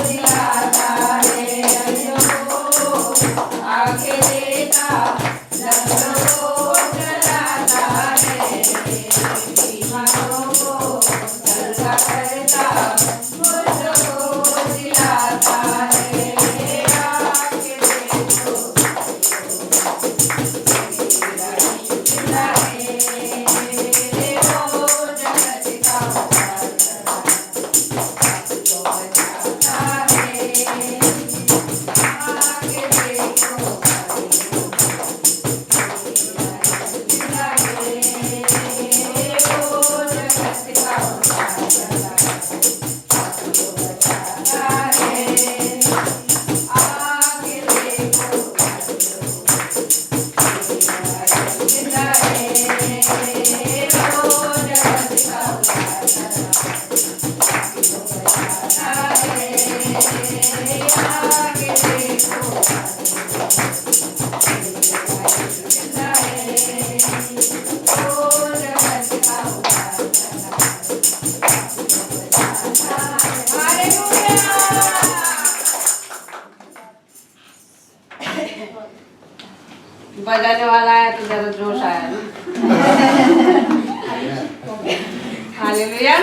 दिलाता है, अंधों को आंखें देता, लंगड़ों को चलाता है, बीमारों को चंगा करता, मुर्दों को जिलाता है। आके देखो, जिंदा है, वो जगत का बचाता है। आके देखो, जिंदा है, वो जगत का बचाता है। आके देखो, जिंदा है, वो जगत का बचाता है। आके देखो, जिंदा है, वो जगत का बचाता है। हालेलुया। बजाने वाला है तो ज्यादा जोश आया ना। हालेलुया।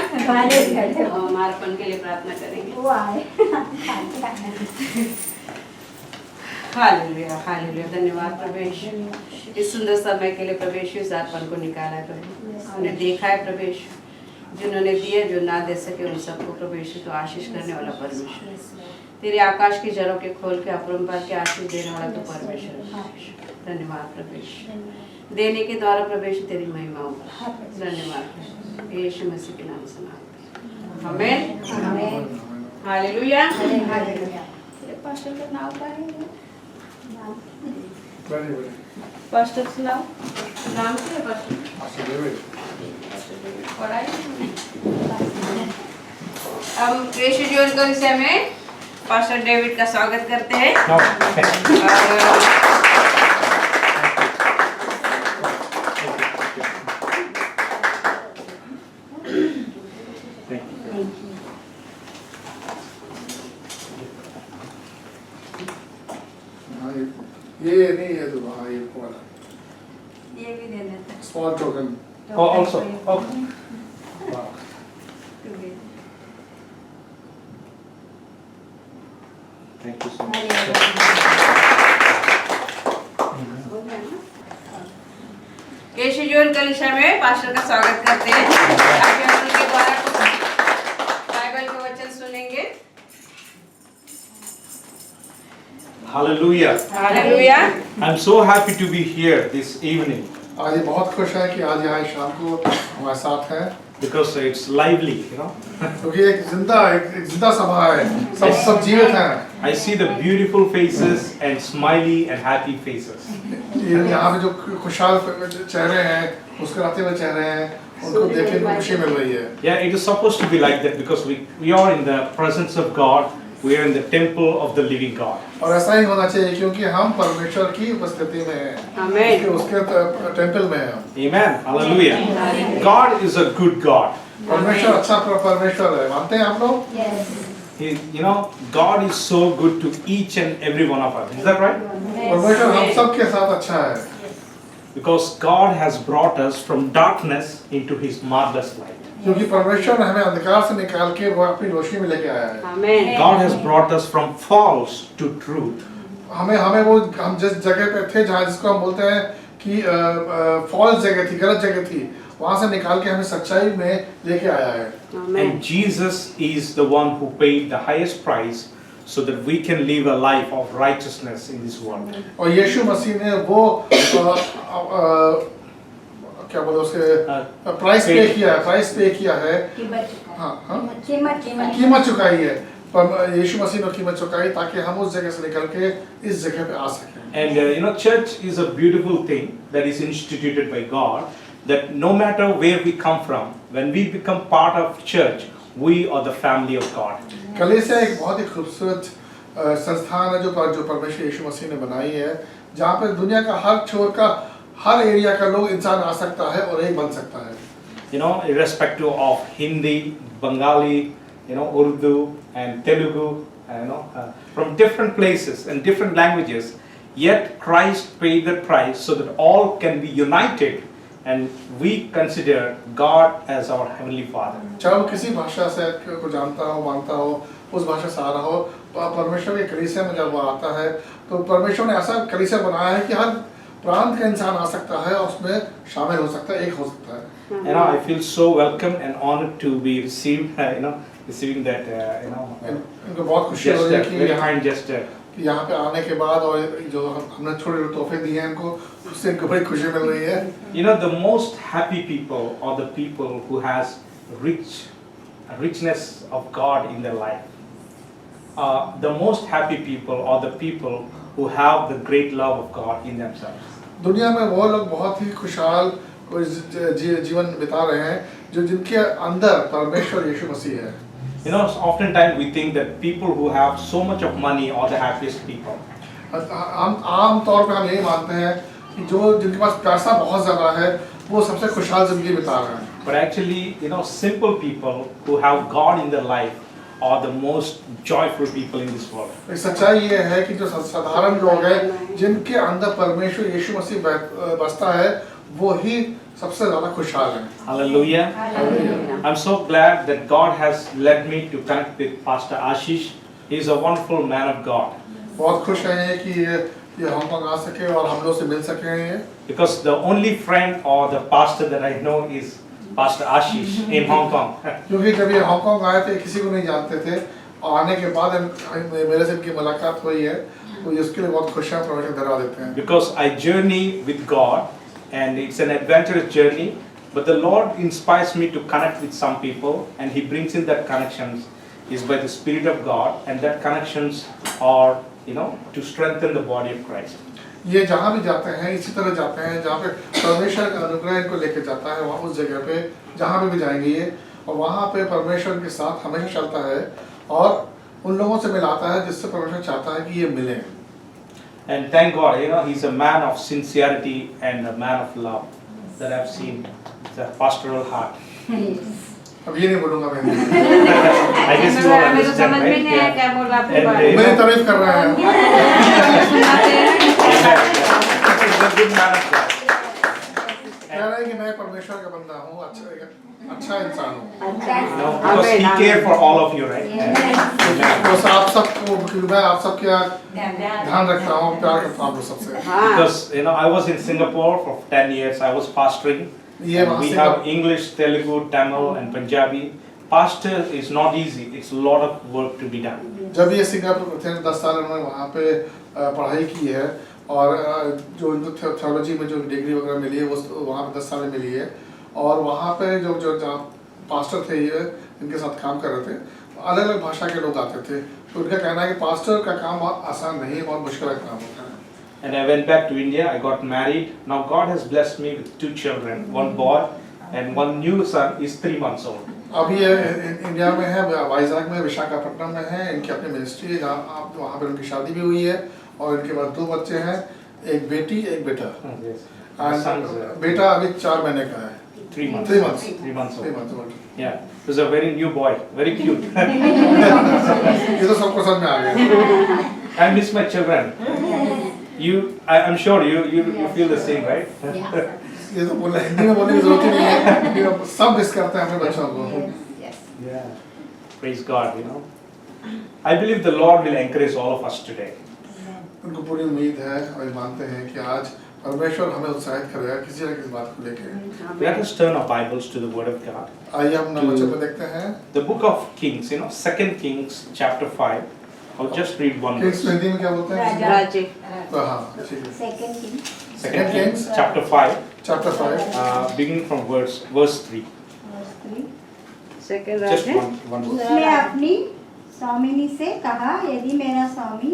हम अर्पण के लिए प्रार्थना करेंगे। Hallelujah, hallelujah. धन्यवाद प्रभु यीशु, इस सुंदर समय के लिए प्रभु यीशु, इस अर्पण को निकाला है प्रभु, हमने देखा है प्रभु यीशु, जिन्होंने दिए जो ना दे सके उन सबको प्रभु यीशु तो आशीष करने वाला परमेश्वर, तेरे आकाश की जड़ों के खोल के अपरंपार के आशीष देने वाला तो परमेश्वर। धन्यवाद प्रभु यीशु, देने के द्वारा प्रभु यीशु तेरी महिमा होगा। धन्यवाद यीशु मसीह के नाम से मांगते हैं, आमीन। हालेलुया। तेरे पास्टर का नाम क्या है? Very good. पास्टर का नाम क्या है पास्टर? Pastor David. पढ़ाई हम यीशु जीवन के विषय में पास्टर डेविड का स्वागत करते हैं। और हाँ, ये नहीं है तो हाँ ये वाला ये भी दे देता small token. Oh, also. Okay. Wow. Thank you so much. यीशु जीवन कलीसिया में पास्टर का स्वागत करते हैं। आगे हम उनके द्वारा बाइबल के वचन सुनेंगे। Hallelujah. Hallelujah. I'm so happy to be here this evening आज ये बहुत खुश है कि आज यहाँ शाम को हमारे साथ है, because it's lively, you know. क्योंकि एक जिंदा सभा है, सब जीवित हैं। I see the beautiful faces and smiley and happy faces. यहाँ पे जो खुशहाल चेहरे हैं, मुस्कुराते हुए चेहरे हैं, उनको देख के खुशी मिल रही है। Yeah, it is supposed to be like that because we are in the presence of God. We are in the temple of the living God. और ऐसा ही होना चाहिए क्योंकि हम परमेश्वर की उपस्थिति में हैं, आमीन। उसके टेंपल में हैं। Amen. Hallelujah. God is a good God. परमेश्वर अच्छा परमेश्वर है, मानते हैं आप लोग? You know, God is so good to each and every one of us. Is that right? परमेश्वर हम सब के साथ अच्छा है, Because God has brought us from darkness into His marvelous light. क्योंकि परमेश्वर ने हमें अंधकार से निकाल के वो अपनी रोशनी में लेके आया है। आमीन। God has brought us from false to truth. हमें वो हम जिस जगह पे थे जहाँ जिसको हम बोलते हैं कि फॉल्स जगह थी, गलत जगह थी, वहाँ से निकाल के हमें सच्चाई में लेके आया है। And Jesus is the one who paid the highest price so that we can live a life of righteousness in this world. और यीशु मसीह ने वो क्या बोले उसके प्राइस पे किया है, हाँ हाँ कीमत चुकाई है, पर यीशु मसीह ने कीमत चुकाई ताकि हम उस जगह से निकल के इस जगह पे आ सकें। And you know, church is a beautiful thing that is instituted by God, that no matter where we come from, when we become part of church, we are the family of God. कलीसिया एक बहुत ही खूबसूरत संस्थान है जो परमेश्वर यीशु मसीह ने बनाई है, जहाँ पे दुनिया का हर छोर का हर एरिया का लोग इंसान आ सकता है और एक बन सकता है। You know, irrespective of Hindi, Bengali, you know, Urdu and Telugu, from different places and different languages, yet Christ paid the price so that all can be united and we consider God as our Heavenly Father. चाहे वो किसी भाषा से को जानता हो, मानता हो, उस भाषा से आ रहा हो, परमेश्वर के कलीसिया में जब वो आता है तो परमेश्वर ने ऐसा कलीसिया बनाया है कि हर प्रांत का इंसान आ सकता है और उसमें शामिल हो सकता है, एक हो सकता है. And I feel so welcome and honored to be received, receiving that, इनको बहुत खुशी हो रही है gesture, very कि kind gesture. यहाँ पे आने के बाद और जो हमने छोटे छोटे तोहफे दिए हैं इनको, उससे इनको बड़ी खुशी मिल रही है. The most happy people are the people who has richness of God in their life. The most happy people are the people who have the great love of God in themselves. दुनिया में वो लोग बहुत ही खुशहाल जीवन बिता रहे हैं जो जिनके अंदर परमेश्वर यीशु मसीह है. Oftentimes we think that people who have so much of money are the happiest people. हम आम तौर पे हम यही मानते हैं कि जो जिनके पास पैसा बहुत ज़्यादा है वो सबसे खुशहाल जिंदगी बिता रहे हैं. But actually, simple people who have God in their life are the most joyful people in this world. सच्चाई ये है कि जो साधारण लोग हैं जिनके अंदर परमेश्वर यीशु मसीह बसता है वो ही सबसे ज़्यादा खुशहाल हैं. Hallelujah. Hallelujah. I'm so glad that God has led me to connect with Pastor Ashish. He is a wonderful man of God. बहुत खुश हैं कि ये हांगकांग आ सके और हम लोग से मिल सके हैं. Because the only friend or the pastor that I know is Pastor Ashish in Hong Kong. क्योंकि जब ये हांगकांग आए थे किसी को नहीं जानते थे और आने के बाद मेरे से इनकी मुलाकात हुई है तो इसके लिए बहुत खुश हैं, परमेश्वर धन्यवाद देते हैं. Because I journey with God and it's an adventurous journey, but the Lord inspires me to connect with some people and He brings in that connections is by the Spirit of God, and that connections are to strengthen the body of Christ. ये जहाँ भी जाते हैं इसी तरह जाते हैं जहाँ पे परमेश्वर का अनुग्रह इनको लेके जाता है वहाँ उस जगह पे जहाँ पे भी जाएंगे ये और वहाँ पे परमेश्वर के साथ हमेशा चलता है और उन लोगों से मिलाता है जिससे परमेश्वर चाहता है कि ये मिलें. And thank God, he's a man of sincerity and a man of love that I've seen. It's a pastoral heart. अब ये नहीं बोलूँगा मैं. I guess you all हमें तो understand, समझ में right? नहीं आया क्या बोल रहा आपके बारे में. मेरी तारीफ कर रहे हैं. He's a good man of God. कह रहे हैं कि मैं परमेश्वर का बंदा हूँ, अच्छा इंसान हूँ. Because he cared for all of you, right? तो आप सबको मैं आप सबके ध्यान रखता हूँ, प्यार करता हूँ आप लोग सबसे. Because I was in Singapore for 10 years. I was pastoring. And we have English, Telugu, Tamil, and Punjabi. Pastor is not easy. It's a lot of work to be done. जब ये सिंगापुर थे 10 साल उन्होंने वहाँ पे पढ़ाई की है और जो इनको थियोलॉजी में जो डिग्री वगैरह मिली है वो वहाँ पे 10 साल में मिली है और वहाँ पे जो जहाँ पास्टर थे ये इनके साथ काम कर रहे थे अलग अलग भाषा के लोग आते थे तो उनका कहना है कि पास्टर का काम बहुत आसान नहीं है, बहुत मुश्किल काम होता है. And I went back to India. I got married. Now God has blessed me with 2 children, one boy and one new son is 3 months old. अभी ये इंडिया में है, वाइजैक में, विशाखापट्टनम में है. इनकी अपनी मिनिस्ट्री है जहाँ आप वहाँ पर उनकी शादी भी हुई है और इनके बाद 2 बच्चे हैं, एक बेटी एक बेटा. बेटा अभी 4 महीने का है. 3 months. 3 months. 3 months old. 3 months old. Yeah, he's a very new boy, very cute. ये तो सबको समझ में आ गया. I miss my children. I'm sure you feel the same, right? ये तो बोलना हिंदी में बोलने की जरूरत ही नहीं है कि सब मिस करते हैं अपने बच्चों को. Yeah. Praise God, I believe the Lord will encourage all of us today. उनको पूरी उम्मीद है और मानते हैं कि आज परमेश्वर हमें उत्साहित करेगा किसी न किसी बात को लेकर. Let us turn our Bibles to the Word of God. आइए हम वचन में देखते हैं. The book of Kings, 2 Kings chapter 5. I'll just read one Kings verse. Hindi में क्या बोलते हैं? राजे. हाँ ठीक है. Second King. 2 Kings chapter 5, Chapter 5. beginning from verse 3. Second Just Raje. one verse. उसने अपनी स्वामिनी से कहा, यदि मेरा स्वामी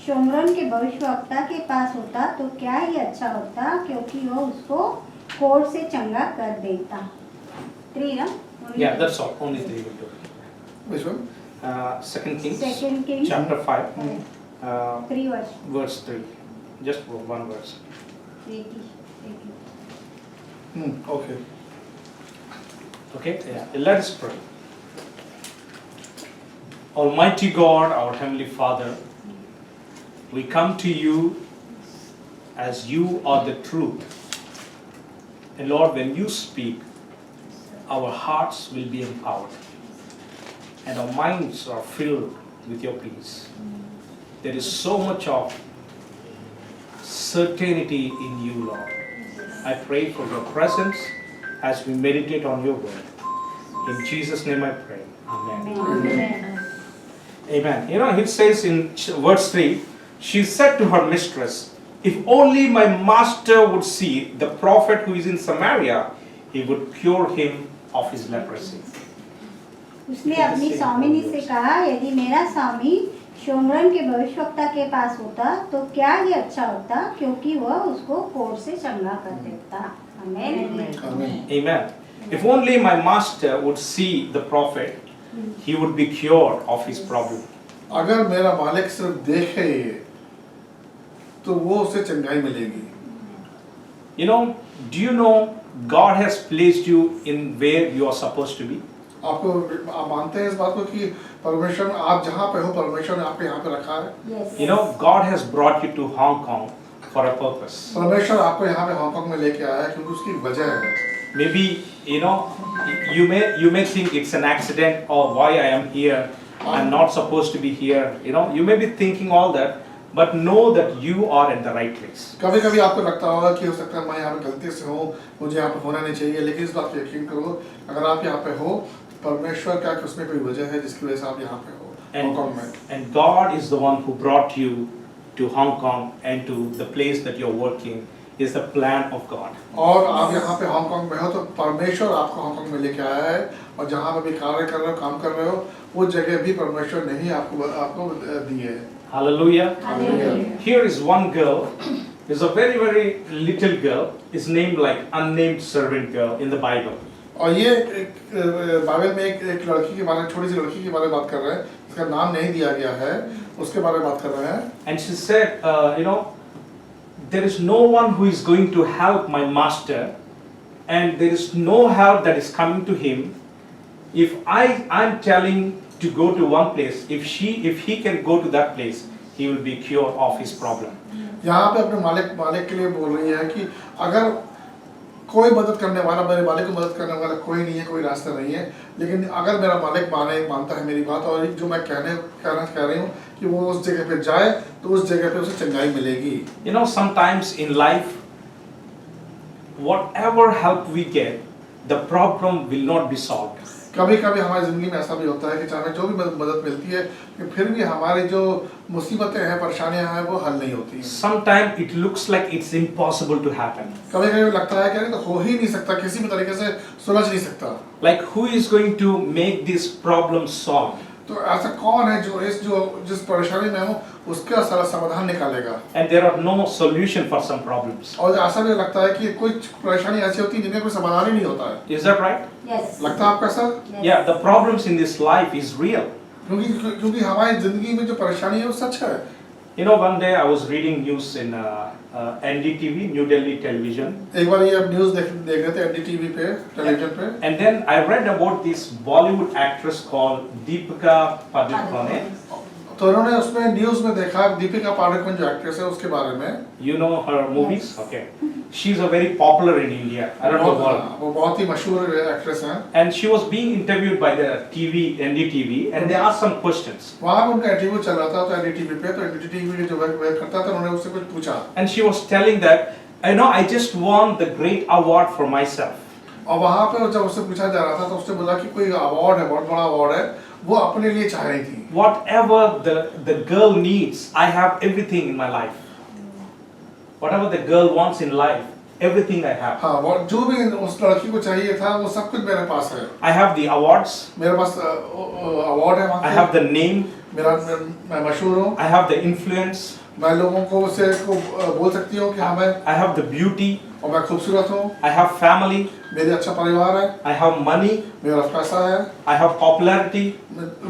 शोमरोन के भविष्यवक्ता के पास होता तो क्या ही अच्छा होता, क्योंकि वह उसको कोढ़ से चंगा कर देता. 3 ना? Yeah, that's all. Only 3 will do. Which one? 2 Kings Second King. chapter 5, 3 verse. verse 3. Just one verse. 3 की. Okay. Okay, yeah. Let us pray. Almighty God, our Heavenly Father, we come to you as you are the truth. And Lord, when you speak, our hearts will be empowered and our minds are filled with your peace. There is so much of certainty in you, Lord. I pray for your presence as we meditate on your word. In Jesus' name I pray. Amen. Amen. Amen. You know, it says in verse 3, she said to her mistress, if only my master would see the prophet who is in Samaria, he would cure him of his leprosy. उसने अपनी स्वामिनी से कहा, यदि मेरा स्वामी शोमरन के भविष्यवक्ता के पास होता तो क्या ही अच्छा होता, क्योंकि वह उसको कोढ़ से चंगा कर देता। आमीन। Amen. If only my master would see the prophet, he would be cured of his problem. अगर मेरा मालिक सिर्फ देखे ये, तो वो उसे चंगाई मिलेगी। You know, do you know God has placed you in where you are supposed to be? आप मानते हैं इस बात को कि परमेश्वर ने आप जहाँ पे हो, परमेश्वर ने आपको यहाँ पे रखा है। Yes. You know, God has brought you to Hong Kong for a purpose. परमेश्वर आपको यहाँ पे हांगकांग में लेके आया है क्योंकि उसकी वजह है। Maybe, you know, you may think it's an accident or why I am here. I'm not supposed to be here. You know, you may be thinking all that, but know that you are at the right place. कभी-कभी आपको लगता होगा कि हो सकता है मैं यहाँ पे गलती से हूँ, मुझे यहाँ पे होना नहीं चाहिए, लेकिन इस बात पे यकीन करो, अगर आप यहाँ पे हो, परमेश्वर क्या कि उसमें कोई वजह है जिसकी वजह से आप यहाँ पे हो, हांगकांग में। And God is the one who brought you to Hong Kong and to the place that you're working. Is the plan of God. और आप यहाँ पे हांगकांग में हो तो परमेश्वर आपको हांगकांग में लेके आया है, और जहाँ पे भी कार्य कर रहे हो, काम कर रहे हो, वो जगह भी परमेश्वर ने ही आपको दी है। Hallelujah. Hallelujah. Here is one girl, is a very, very little girl, is named like unnamed servant girl in the Bible. और ये बाइबल में एक लड़की के बारे में, छोटी सी लड़की के बारे में बात कर रहे हैं, जिसका नाम नहीं दिया गया है, उसके बारे में बात कर रहे हैं। And she said, you know, there is no one who is going to help my master, and there is no help that is coming to him. If I'm telling to go to one place, if he can go to that place, he will be cured of his problem. यहाँ पे अपने मालिक के लिए बोल रही है कि अगर कोई मदद करने वाला, मेरे मालिक को मदद करने वाला कोई नहीं है, कोई रास्ता नहीं है, लेकिन अगर मेरा मालिक मानता है मेरी बात, और जो मैं कह रही हूँ कि वो उस जगह पे जाए, तो उस जगह पे उसे चंगाई मिलेगी। You know, sometimes in life, whatever help we get, the problem will not be solved. कभी-कभी हमारी जिंदगी में ऐसा भी होता है कि चाहे जो भी मदद मिलती है, कि फिर भी हमारी जो मुसीबतें हैं, परेशानियां हैं, वो हल नहीं होती। Sometimes it looks like it's impossible to happen. कभी-कभी लगता है कि अरे तो हो ही नहीं सकता, किसी भी तरीके से सुलझ नहीं सकता। Like who is going to make this problem solved? तो ऐसा कौन है जो जिस परेशानी में हो उसका सारा समाधान निकालेगा? And there are no solution for some problems. और ऐसा भी लगता है कि कोई परेशानी ऐसी होती है जिनका कोई समाधान ही नहीं होता है। Is that right? Yes. लगता है आपको ऐसा? Yeah, the problems in this life is real. क्योंकि हमारी जिंदगी में जो परेशानी है वो सच है। You know, one day I was reading news in NDTV, New Delhi Television. एक बार ये न्यूज़ देख रहे थे NDTV पे, टेलीविजन पे। And then I read about this Bollywood actress called Deepika Padukone. तो उन्होंने उसमें न्यूज़ में देखा दीपिका पादुकोण जो एक्ट्रेस है उसके बारे में। You know her movies? Okay. She's a very popular in India, around the world. वो बहुत ही मशहूर एक्ट्रेस हैं। And she was being interviewed by the TV, NDTV, and they asked some questions. वहाँ पे उनका इंटरव्यू चल रहा था तो NDTV पे, तो NDTV के जो वेब करता था उन्होंने उससे कुछ पूछा। And she was telling that, you know, I just won the great award for myself. और वहाँ पे जब उससे पूछा जा रहा था तो उसने बोला कि कोई अवार्ड है, बहुत बड़ा अवार्ड है, वो अपने लिए चाह रही थी। Whatever the girl needs, I have everything in my life. Whatever the girl wants in life, everything I have. हाँ, वो जो भी उस लड़की को चाहिए था वो सब कुछ मेरे पास है। I have the awards. मेरे पास अवार्ड है वहाँ I have the name. मैं मशहूर हूँ। I have the influence. मैं लोगों को से बोल सकती हूँ कि हाँ मैं I have the beauty. और मैं खूबसूरत हूँ। I have family. मेरे अच्छा परिवार है। I have money. मेरा पैसा है। I have popularity.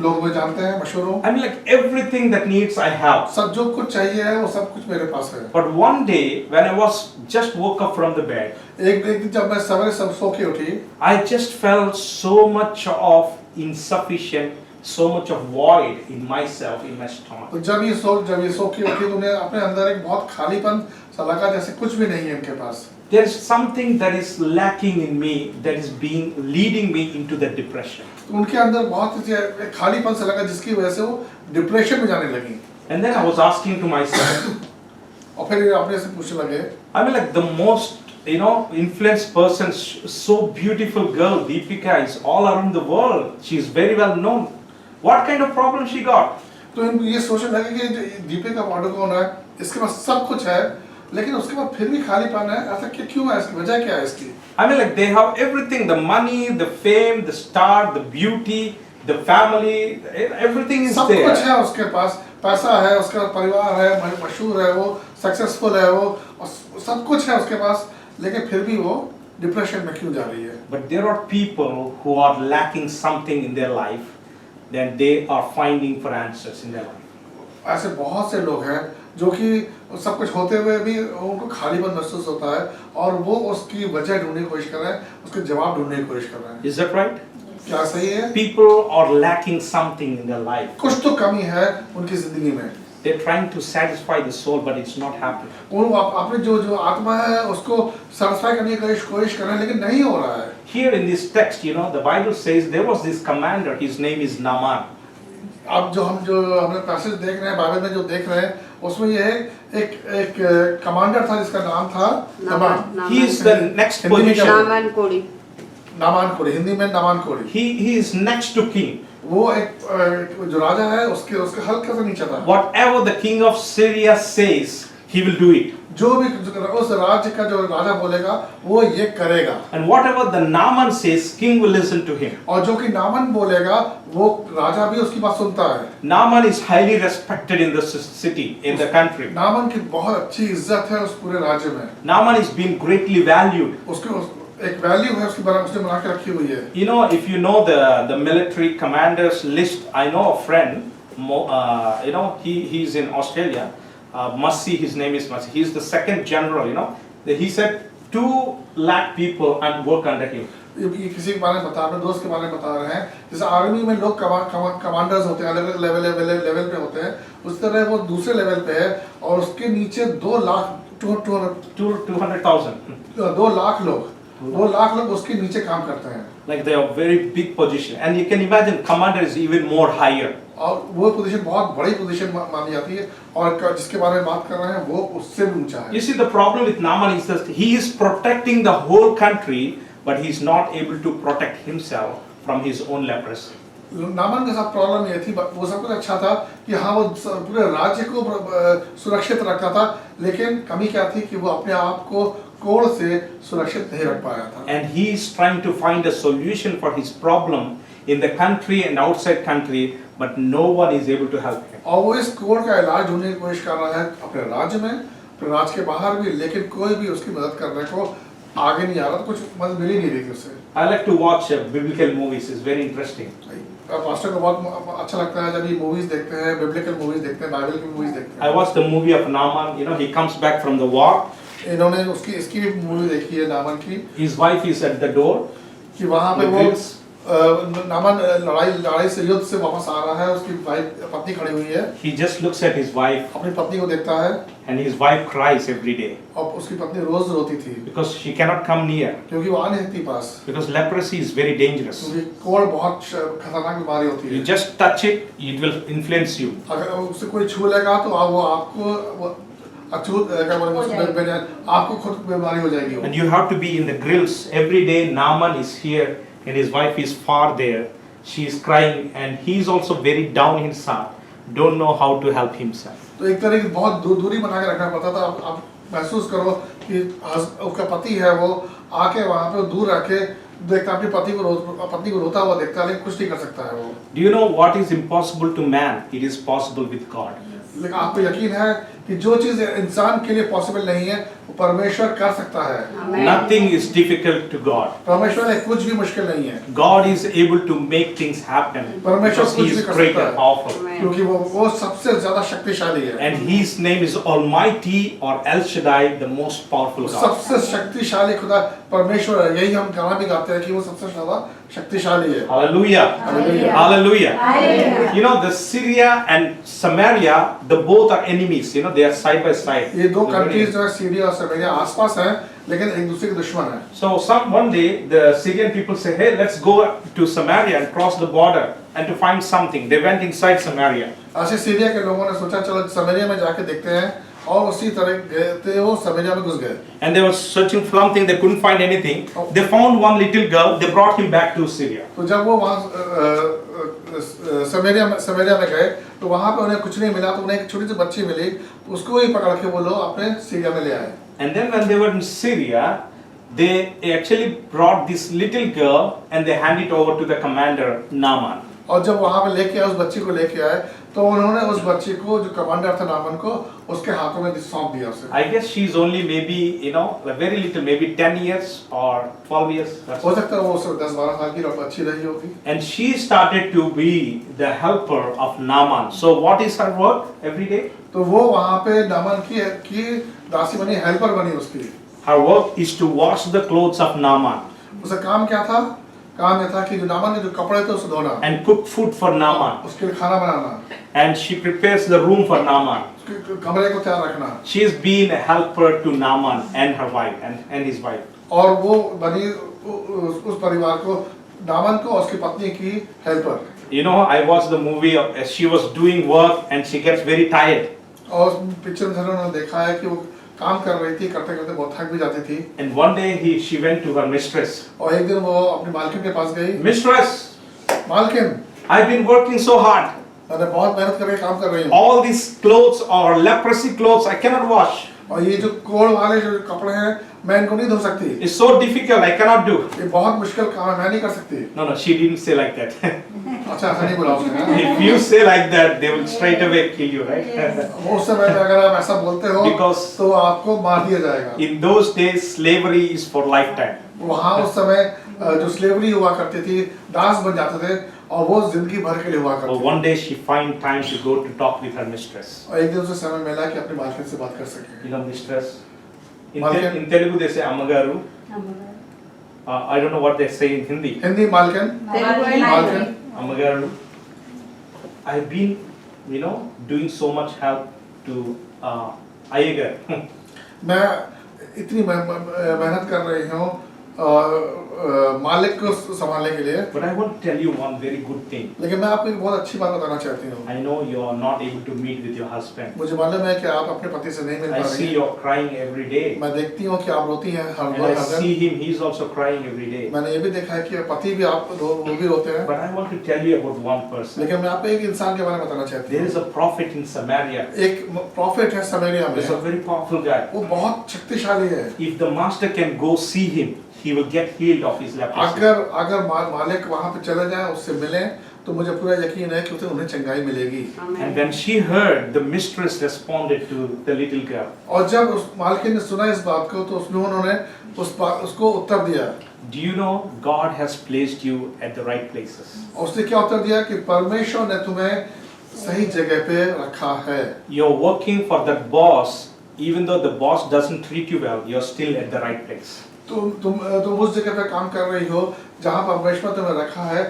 लोग मुझे जानते हैं, मशहूर हूँ। I mean, like everything that needs I have. सब जो कुछ चाहिए है वो सब कुछ मेरे पास है। But one day, when I was just woke up from the bed, एक दिन जब मैं सवेरे सब सो के उठी, I just felt so much of insufficient so much of void in myself, in my stomach. तो जब ये सो की उठी तो उन्हें अपने अंदर एक बहुत खालीपन सा लगा, जैसे कुछ भी नहीं है इनके पास. There is something that is lacking in me that is leading me into the depression. तो उनके अंदर बहुत एक खालीपन सा लगा जिसकी वजह से वो डिप्रेशन में जाने लगी. And then I was asking to myself, और फिर अपने से पूछने लगे, I mean, like the most, influenced person, so beautiful girl, Deepika is all around the world. She is very well known. What kind of problem she got? तो ये सोचने लगे कि दीपिका पादुकोण है, इसके पास सब कुछ है, लेकिन उसके बाद फिर भी खालीपन है. ऐसा क्यों है? इसकी वजह क्या है इसकी? I mean, like they have everything, the money, the fame, the star, the beauty, the family, everything is सब there. कुछ है उसके पास, पैसा है, उसका परिवार है, मशहूर है, वो सक्सेसफुल है, वो सब कुछ है उसके पास, लेकिन फिर भी वो डिप्रेशन में क्यों जा रही है? But there are people who are lacking something in their life, then they are finding for answers in their life. ऐसे बहुत से लोग हैं जो कि सब कुछ होते हुए भी उनको खालीपन महसूस होता है और वो उसकी वजह ढूंढने की कोशिश कर रहे हैं, उसके जवाब ढूंढने की कोशिश कर रहे हैं. Is that right? क्या सही है? People are lacking something in their life. कुछ तो कमी है उनकी जिंदगी में. They're trying to satisfy the soul, but it's not happening. वो अपने जो आत्मा है उसको सेटिस्फाई करने की कोशिश कर रहे हैं, लेकिन नहीं हो रहा है. Here in this text, the Bible says there was this commander, his name is Naaman. अब जो हमने पैसेज देख रहे हैं, बाइबल में जो देख रहे हैं, उसमें ये एक कमांडर था जिसका नाम था Naaman. He is the next Hindi में क्या position. बोलते? नामान कोड़ी, हिंदी में नामान कोड़ी. He is next to king. वो एक जो राजा है उसके हल्का सा नीचे था. Whatever the king of Syria says, he will do it. जो भी उस राज्य का जो राजा बोलेगा वो ये करेगा. And whatever the Naaman says, king will listen to him. और जो कि नामान बोलेगा वो राजा भी उसकी बात सुनता है. Naaman is highly respected in the city, in the country. Naaman की बहुत अच्छी इज्जत है उस पूरे राज्य में. Naaman is being greatly valued. उसके एक वैल्यू है उसकी उसने बना के रखी हुई है. If you know the military commanders list, I know a friend, he's in Australia, Massey, his name is Massey. He's the second general, he said 2 lakh people and work under him. ये किसी के बारे में बता रहे हैं, दोस्त के बारे में बता रहे हैं. जैसे आर्मी में लोग कमांडर्स होते हैं, अलग अलग लेवल पे होते हैं, उस तरह वो दूसरे लेवल पे है और उसके नीचे 2 लाख 200,000. 2 लाख लोग 2 लाख लोग उसके नीचे काम करते हैं. Like they are very big position, and you can imagine commander is even more higher. और वो पोजीशन बहुत बड़ी पोजीशन मानी जाती है और जिसके बारे में बात कर रहे हैं वो उससे भी ऊंचा है. You see, the problem with Naaman is that he is protecting the whole country, but he is not able to protect himself from his own leprosy. Naaman के साथ प्रॉब्लम ये थी, वो सब कुछ अच्छा था कि हाँ वो पूरे राज्य को सुरक्षित रखता था, लेकिन कमी क्या थी कि वो अपने आप को कोड़ से सुरक्षित नहीं रख पाया था. And he is trying to find a solution for his problem in the country and outside country, but no one is able to help him. और वो इस कोड़ का इलाज ढूंढने की कोशिश कर रहा है अपने राज्य में, अपने राज्य के बाहर भी, लेकिन कोई भी उसकी मदद करने को आगे नहीं आ रहा, तो कुछ मदद मिल ही नहीं रही उसे. I like to watch biblical movies. It's very interesting. Pastor को बहुत अच्छा लगता है जब ये मूवीज देखते हैं, बिब्लिकल मूवीज देखते हैं, बाइबल की मूवीज देखते हैं. I watched the movie of Naaman. He comes back from the war. इन्होंने इसकी भी मूवी देखी है नामान की. His wife is at the door. कि वहाँ पे वो नामान लड़ाई से युद्ध से वापस आ रहा है, उसकी पत्नी खड़ी हुई है. He just looks at his wife. अपनी पत्नी को देखता है. And his wife cries every day. और उसकी पत्नी रोज रोती थी. Because she cannot come near. क्योंकि वो आ नहीं सकती पास. Because leprosy is very dangerous. क्योंकि कोड़ बहुत खतरनाक बीमारी होती है. You just touch it, it will influence you. अगर उससे कोई छू लेगा तो वो आपको आपको खुद बीमारी हो जाएगी. And you have to be in the grills every day. Naaman is here and his wife is far there. She is crying and he is also very down inside. Don't know how to help himself. तो एक तरह की बहुत दूरी बना के रखना पड़ता था. आप महसूस करो कि उसका पति है, वो आके वहाँ पे दूर रखे देखता, अपनी पत्नी को रोता हुआ देखता है, लेकिन कुछ नहीं कर सकता है वो. Do you know what is impossible to man? It is possible with God. लेकिन आपको यकीन है कि जो चीज इंसान के लिए पॉसिबल नहीं है वो परमेश्वर कर सकता है. Nothing is difficult to God. परमेश्वर में कुछ भी मुश्किल नहीं है. God is able to make things happen because He is great and powerful. क्योंकि वो सबसे ज्यादा शक्तिशाली है. And His name is Almighty or El Shaddai, the most powerful God. सबसे शक्तिशाली खुदा परमेश्वर है. यही हम गाना भी गाते हैं कि वो सबसे ज्यादा शक्तिशाली है। Hallelujah. Hallelujah. Hallelujah. Hallelujah. You know, the Syria and Samaria, the both are enemies. You know, they are side by side. ये दो कंट्रीज जो है सीरिया और समेरिया आसपास हैं, लेकिन एक दूसरे के दुश्मन हैं। So one day the Syrian people say, hey, let's go to Samaria and cross the border and to find something. They went inside Samaria. ऐसे सीरिया के लोगों ने सोचा चलो समेरिया में जाके देखते हैं, और उसी तरह गए थे, वो समेरिया में घुस गए। And they were searching for something, they couldn't find anything. They found one little girl, they brought him back to Syria. तो जब वो वहाँ समेरिया में गए, तो वहाँ पे उन्हें कुछ नहीं मिला, तो उन्हें एक छोटी सी बच्ची मिली, उसको ही पकड़ के वो लोग अपने सीरिया में ले आए। And then when they were in Syria, they actually brought this little girl and they handed it over to the commander Naaman. और जब वहाँ पे लेके आए, उस बच्ची को लेके आए, तो उन्होंने उस बच्ची को, जो कमांडर था नामन को, उसके हाथों में सौंप दिया उसे। I guess she's only maybe, you know, very little, maybe 10 years or 12 years. That's हो सकता है वो 10-12 साल की बच्ची रही होगी। And she started to be the helper of Naaman. So what is her work every day? तो वो वहाँ पे नामन की दासी बनी, हेल्पर बनी उसकी। Her work is to wash the clothes of Naaman उसका काम क्या था? काम ये था कि जो नामन के जो कपड़े थे उसे धोना, and cook food for Naaman. उसके लिए खाना बनाना, And she prepares the room for Naaman. उसके कमरे को तैयार रखना। She has been a helper to Naaman and her wife and his wife. और वो बनी उस परिवार को, नामन को और उसकी पत्नी की helper. You know, I watched the movie of as she was doing work and she gets very tired. और पिक्चर में उन्होंने देखा है कि वो काम कर रही थी, करते करते बहुत थक भी जाती थी। And one day she went to her mistress. और एक दिन वो अपनी मालकिन के पास गई। Mistress, मालकिन, I've been working so hard. मैंने बहुत मेहनत करके काम कर रही हूँ। All these clothes are leprosy clothes, I cannot wash. और ये जो कोढ़ वाले जो कपड़े हैं, मैं इनको नहीं धो सकती। It's so difficult, I cannot do. ये बहुत मुश्किल काम है, मैं नहीं कर सकती। No, she didn't say like that. अच्छा, ऐसा नहीं बोला उसने। If you say like that, they will straight away kill you, right? उस समय में अगर आप ऐसा बोलते हो, Because तो आपको मार दिया जाएगा। In those days, slavery is for lifetime. वहाँ उस समय जो स्लेवरी हुआ करती थी, दास बन जाते थे, और वो जिंदगी भर के लिए हुआ But करती one day she find time to go to talk with her mistress. और एक दिन उसे समय मिला कि अपनी मालकिन से बात कर सके। You know, mistress. Malkin. In Telugu they say Amagaru. I don't know what they say in Hindi. Hindi मालकिन, मालकिन, Amagaru. I've been, you know, doing so much help to Iyengar. मैं इतनी मेहनत कर रही हूँ मालिक को संभालने के लिए, But I want to tell you one very good thing. लेकिन मैं आपको एक बहुत अच्छी बात बताना चाहती हूँ। I know you are not able to meet with your husband. मुझे मालूम है कि आप अपने पति से नहीं मिल I पा see रही हैं। you're crying every day. मैं देखती हूँ कि आप रोती हैं हर And I दिन। see him, he's also crying every day. मैंने ये भी देखा है कि पति भी आप वो भी रोते हैं। But I want to tell you about one person. लेकिन मैं आपको एक इंसान के बारे में बताना चाहती There हूँ। is a prophet in Samaria. एक प्रॉफिट है समरिया में, He's a very powerful guy. वो बहुत शक्तिशाली है। If the master can go see him, he will get healed of his leprosy. अगर मालिक वहाँ पे चले जाएं, उससे मिलें, तो मुझे पूरा यकीन है कि उन्हें चंगाई मिलेगी। And when she heard, the mistress responded to the little girl. और जब उस मालकिन ने सुना इस बात को, तो उन्होंने उसको उत्तर दिया। Do you know God has placed you at the right places? और उसने क्या उत्तर दिया कि परमेश्वर ने तुम्हें सही जगह पे रखा है। You're working for that boss, even though the boss doesn't treat you well, you're still at the right place. तुम उस जगह पे काम कर रही हो जहाँ परमेश्वर तुम्हें रखा है,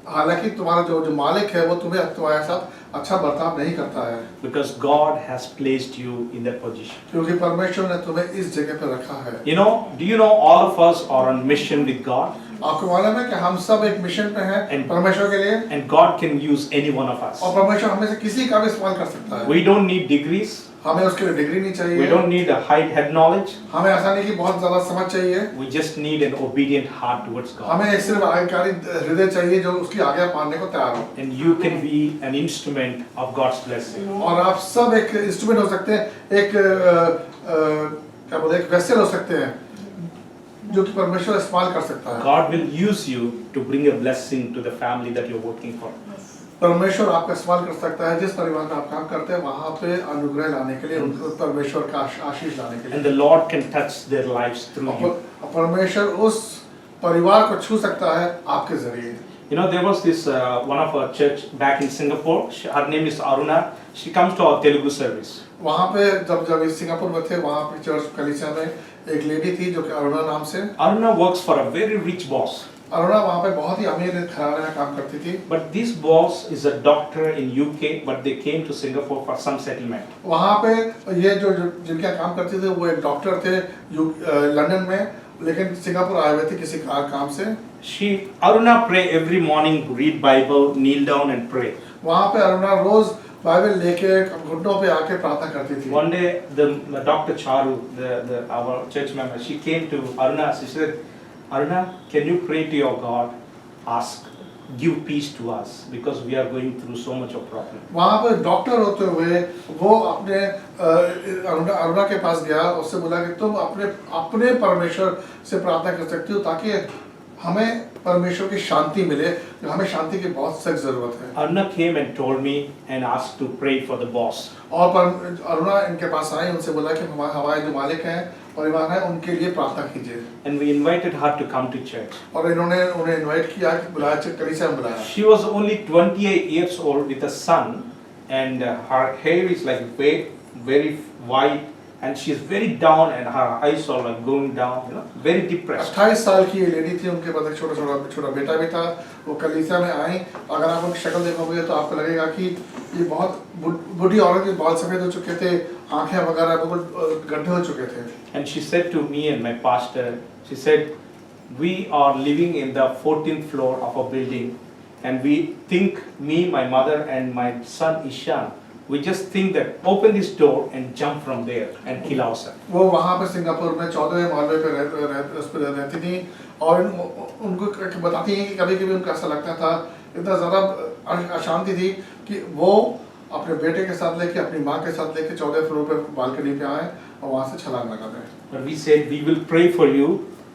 हालांकि तुम्हारा जो मालिक है वो तुम्हारे साथ अच्छा बर्ताव नहीं करता है। Because God has placed you in that position. क्योंकि परमेश्वर ने तुम्हें इस जगह पे रखा है। You know, do you know all of us are on mission with God? आपको मालूम है कि हम सब एक मिशन पे हैं परमेश्वर के लिए, And God can use any one of us. और परमेश्वर हमें से किसी का भी इस्तेमाल कर सकता है। We don't need degrees. हमें उसके लिए डिग्री नहीं We चाहिए, don't need a high head knowledge. हमें ऐसा नहीं कि बहुत ज्यादा समझ चाहिए, We just need an obedient heart towards God. हमें एक सिर्फ आज्ञाकारी हृदय चाहिए जो उसकी आज्ञा मानने को तैयार हो। And you can be an instrument of God's blessing. और आप सब एक इंस्ट्रूमेंट हो सकते हैं, एक क्या बोलते हैं, एक वेसल हो सकते हैं जो कि परमेश्वर इस्तेमाल कर सकता है। God will use you to bring a blessing to the family that you're working for. परमेश्वर आपका इस्तेमाल कर सकता है जिस परिवार में आप काम करते हैं, वहाँ पे अनुग्रह लाने के लिए, उनको परमेश्वर का आशीष लाने के लिए। And the Lord can touch their lives through you. और परमेश्वर उस परिवार को छू सकता है आपके जरिए। You know, there was this one of our church back in Singapore. Her name is Aruna. She comes to our Telugu service. वहाँ पे जब इस सिंगापुर में थे, वहाँ पे चर्च कलीसिया में एक लेडी थी जो कि अरुणा नाम से। Aruna works for a very rich boss. Aruna वहाँ पे बहुत ही अमीर घराने में काम करती थी। But this boss is a doctor in UK, but they came to Singapore for some settlement. वहाँ पे ये जो जिनका काम करते थे वो एक डॉक्टर थे लंदन में, लेकिन सिंगापुर आए हुए थे किसी काम से। Aruna pray every morning, read Bible, kneel down and pray. वहाँ पे अरुणा रोज बाइबल लेके घुटनों पे आके प्रार्थना करती थी। One day, the Dr. Charu, our church member, she came to Aruna. She said, "Aruna, can you pray to your God? Give peace to us because we are going through so much of problem." वहाँ पे doctor होते हुए वो अपने अरुणा के पास गया, उससे बोला कि तुम अपने परमेश्वर से प्रार्थना कर सकती हो ताकि हमें परमेश्वर की शांति मिले, हमें शांति की बहुत सख्त जरूरत है। Aruna came and told me and asked to pray for the boss. और अरुणा इनके पास आई, उनसे बोला कि हमारे जो मालिक हैं, परिवार है, उनके लिए प्रार्थना कीजिए। And we invited her to come to church. और इन्होंने उन्हें इनवाइट किया कि बुलाया, कलीसिया में बुलाया। She was only 28 years old with a son, and her hair is like very white, and she is very down, and her eyes are like going down, very depressed. 28 साल की ये लेडी थी, उनके पास एक छोटा बेटा भी था। वो कलीसिया में आई, अगर आप उनकी शक्ल देखोगे तो आपको लगेगा कि ये बहुत बूढ़ी औरत के बाल सफेद हो चुके थे, आंखें वगैरह बिल्कुल गड्ढे हो चुके थे। And she said to me and my pastor, she said, "We are living in the 14th floor of a building, and we think, me, my mother, and my son Ishan, we just think that open this door and jump from there and kill ourselves." वो वहाँ पे Singapore में 14वें माले पे रहती थी, और उनको बताती हैं कि कभी-कभी उनको ऐसा लगता था, इतना ज़्यादा अशांति थी कि वो अपने बेटे के साथ लेके, अपनी माँ के साथ लेके 14वें फ्लोर पे बालकनी पे आए और वहाँ से छलांग लगा दें। But we said, "We will pray for you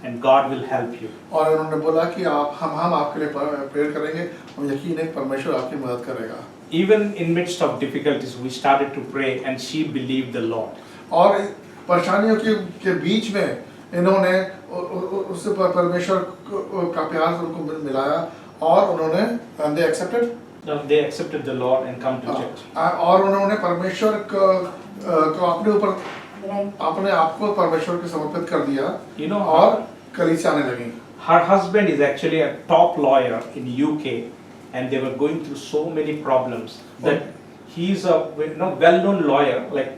and God will help you." और उन्होंने बोला कि हम आपके लिए प्रेयर करेंगे, हम यकीन है कि परमेश्वर आपकी मदद करेगा। Even in midst of difficulties, we started to pray, and she believed the Lord. और परेशानियों के बीच में इन्होंने उससे परमेश्वर का प्यार उनको मिलाया, और उन्होंने they accepted the Lord and come to church. और उन्होंने परमेश्वर को अपने आप को परमेश्वर को समर्पित कर दिया, और कलीसिया आने लगी। Her husband is actually a top lawyer in UK, and they were going through so many problems that he is a well-known lawyer. Like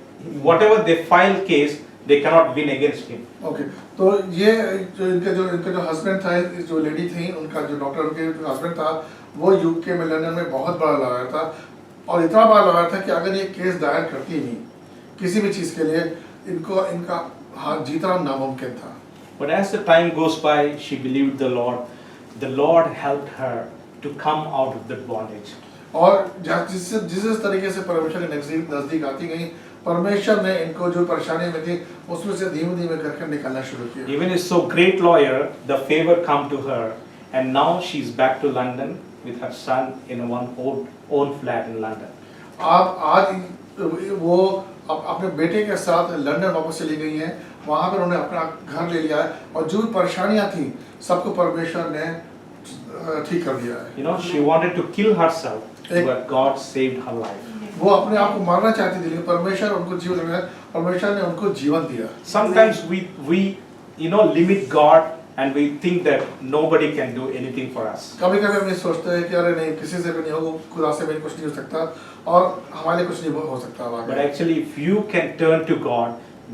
whatever they file case, they cannot win against him. Okay, तो ये जो इनका जो husband था, जो lady थी, उनका जो डॉक्टर के हस्बैंड था, वो यूके में लंदन में बहुत बड़ा लॉयर था, और इतना बड़ा लॉयर था कि अगर ये केस दायर करती नहीं किसी भी चीज़ के लिए, इनका हाथ जीतना नामुमकिन था। But as the time goes by, she believed the Lord. The Lord helped her to come out of that bondage. और जिस तरीके से परमेश्वर के नजदीक आती गई, परमेश्वर ने इनको जो परेशानी में थी उसमें से धीमे-धीमे करके निकलना शुरू किया। Even a so great lawyer, the favor come to her, and now she is back to London with her son in one own flat in London. आज वो अपने बेटे के साथ लंदन वापस चली गई हैं, वहाँ पर उन्होंने अपना घर ले लिया है, और जो परेशानियाँ थी सबको परमेश्वर ने ठीक कर दिया है। She wanted to kill herself, but God saved her life. वो अपने आप को मारना चाहती थी, लेकिन परमेश्वर ने उनको जीवन दिया। Sometimes we limit God, and we think that nobody can do anything for us. कभी-कभी हम ये सोचते हैं कि अरे नहीं, किसी से भी नहीं होगा, खुदा से भी कुछ नहीं हो सकता, और हमारे कुछ नहीं हो सकता। But actually, if you can turn to God,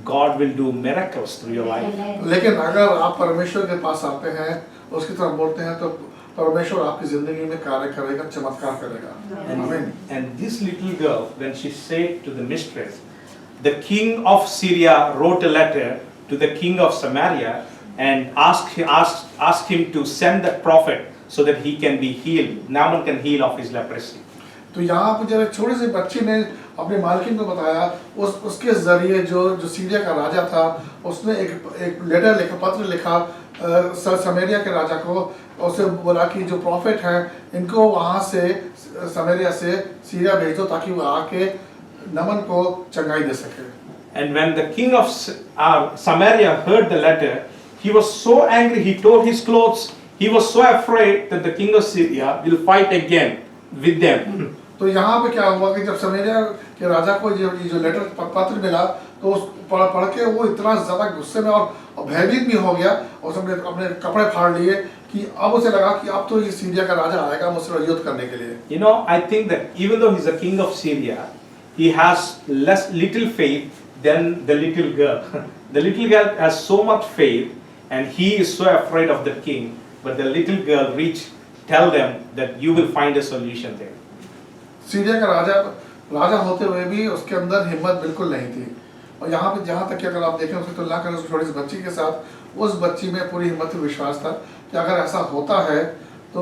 God will do miracles through your life. लेकिन अगर आप परमेश्वर के पास आते हैं, उसकी तरफ बोलते हैं, तो परमेश्वर आपकी जिंदगी में कार्य करेगा, चमत्कार करेगा। आमीन। And this little girl, when she said to the mistress, the king of Syria wrote a letter to the king of Samaria and asked him to send that prophet so that he can be healed. Naaman can heal of his leprosy. तो यहाँ पर जब छोटे से बच्ची ने अपने मालकिन को बताया, उसके जरिए जो सीरिया का राजा था, उसने एक लेटर लिखा, पत्र लिखा समरिया के राजा को, उसे बोला कि जो प्रॉफिट हैं इनको वहाँ से समरिया से सीरिया भेज दो ताकि वो आके नमन को चंगाई दे सके। And when the king of Samaria heard the letter, he was so angry, he tore his clothes. He was so afraid that the king of Syria will fight again with them. तो यहाँ पे क्या हुआ कि जब समरिया के राजा को जो लेटर पत्र मिला, तो पढ़ के वो इतना ज़्यादा गुस्से में और भयभीत भी हो गया, और उसने अपने कपड़े फाड़ लिए कि अब उसे लगा कि अब तो ये सीरिया का राजा आएगा मुझसे युद्ध करने के लिए। You know, I think that even though he's a king of Syria, he has little faith than the little girl. The little girl has so much faith, and he is so afraid of the king. But the little girl tell them that you will find a solution there. Syria का राजा होते हुए भी उसके अंदर हिम्मत बिल्कुल नहीं थी। और यहाँ पे जहाँ तक कि अगर आप देखें उसकी तुलना करें उस छोटी सी बच्ची के साथ, उस बच्ची में पूरी हिम्मत और विश्वास था कि अगर ऐसा होता है तो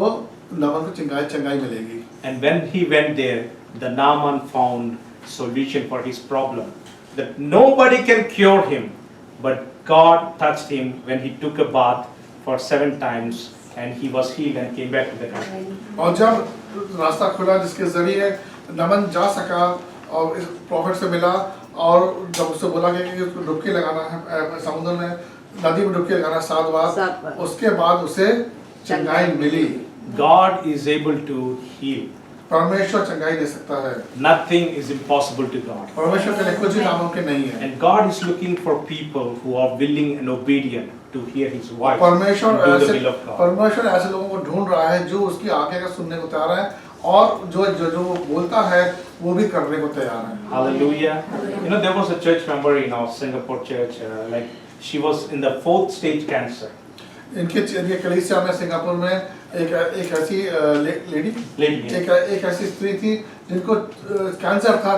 नामान को चंगाई मिलेगी। And when he went there, the Naaman found solution for his problem. That nobody can cure him, but God touched him when he took a bath for 7 times, and he was healed and came back to the country. और जब रास्ता खुला जिसके जरिए नमन जा सका और इस प्रॉफिट से मिला, और जब उससे बोला गया कि उसको डुबकी लगाना है समुद्र में, नदी में डुबकी लगाना 7 बार, उसके बाद उसे चंगाई मिली। God is able to heal. परमेश्वर चंगाई दे सकता है। Nothing is impossible to God. परमेश्वर के लिए कुछ भी नामुमकिन नहीं है। And God is looking for people who are willing and obedient to hear His voice परमेश्वर and do the will of God. परमेश्वर ऐसे लोगों को ढूंढ रहा है जो उसकी आज्ञा का सुनने को तैयार है और जो वो बोलता है वो भी करने को तैयार है। Hallelujah. You know, there was a church member in our Singapore church, like she was in the 4th stage cancer. इनके कलीसिया में सिंगापुर में एक ऐसी लेडी एक ऐसी स्त्री थी जिनको कैंसर था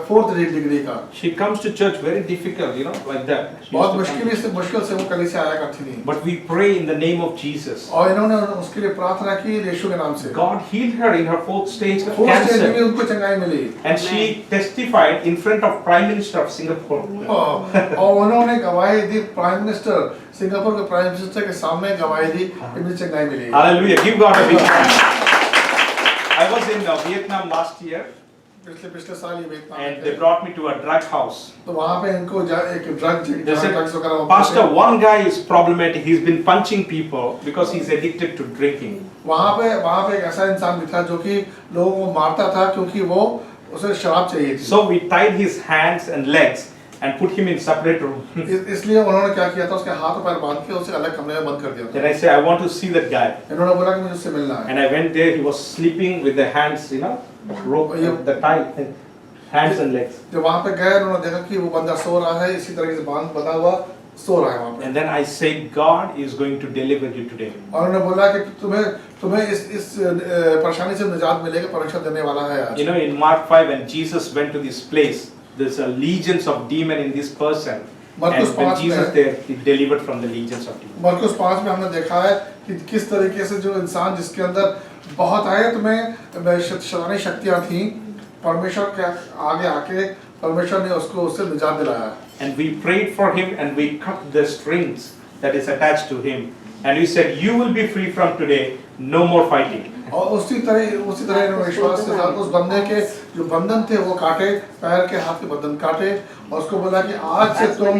4th डिग्री का। She comes to church very difficult, you know, like that. बहुत मुश्किल से वो कलीसिया आया करती थी। But we pray in the name of Jesus. और इन्होंने उसके लिए प्रार्थना की यीशु के नाम से। God healed her in her 4th stage of 4th stage में cancer. उनको चंगाई मिली। And she testified in front of Prime Minister of Singapore. और उन्होंने गवाही दी, प्राइम मिनिस्टर सिंगापुर के प्राइम मिनिस्टर के सामने गवाही दी कि मुझे चंगाई मिली। Hallelujah. Give God a big hand. I was in Vietnam last year, पिछले साल ये वियतनाम and में they थे। brought me to a drug house. तो वहाँ पे इनको एक They said, ड्रग्स वगैरह Pastor, one guy is problematic. He's been punching people because he's addicted to drinking. वहाँ पे एक ऐसा इंसान भी था जो कि लोगों को मारता था क्योंकि वो उसे शराब चाहिए थी। So we tied his hands and legs and put him in separate room. इसलिए उन्होंने क्या किया था, उसके हाथ और पैर बांध के उसे अलग कमरे में बंद कर दिया Then था। I said, I want to see that guy. इन्होंने बोला कि मुझे उससे मिलना है। And I went there. He was sleeping with the hands, you know, rope, the tie, hands and legs. जब वहाँ पे गए उन्होंने देखा कि वो बंदा सो रहा है, इसी तरीके से बंधा हुआ सो रहा है वहाँ पे। And then I said, God is going to deliver you today. और उन्होंने बोला कि तुम्हें इस परेशानी से निजात मिलेगी, परमेश्वर देने वाला है आज। You know, in Mark 5, when Jesus went to this place, there's a legions of demon in this person. Marcus And when 5 Jesus में- there, he delivered from the legions of demons. मरकुस 5 में हमने देखा है कि किस तरीके से जो इंसान जिसके अंदर बहुत आयत में शैतानी शक्तियाँ थी, परमेश्वर के आगे आके परमेश्वर ने उससे निजात दिलाया। And we prayed for him and we cut the strings that is attached to him. And we said, you will be free from today, no more fighting. और उसी तरह इन्होंने विश्वास के साथ उस बंदे के जो बंधन थे वो काटे, पैर के हाथ के बंधन काटे, और उसको बोला कि आज से तुम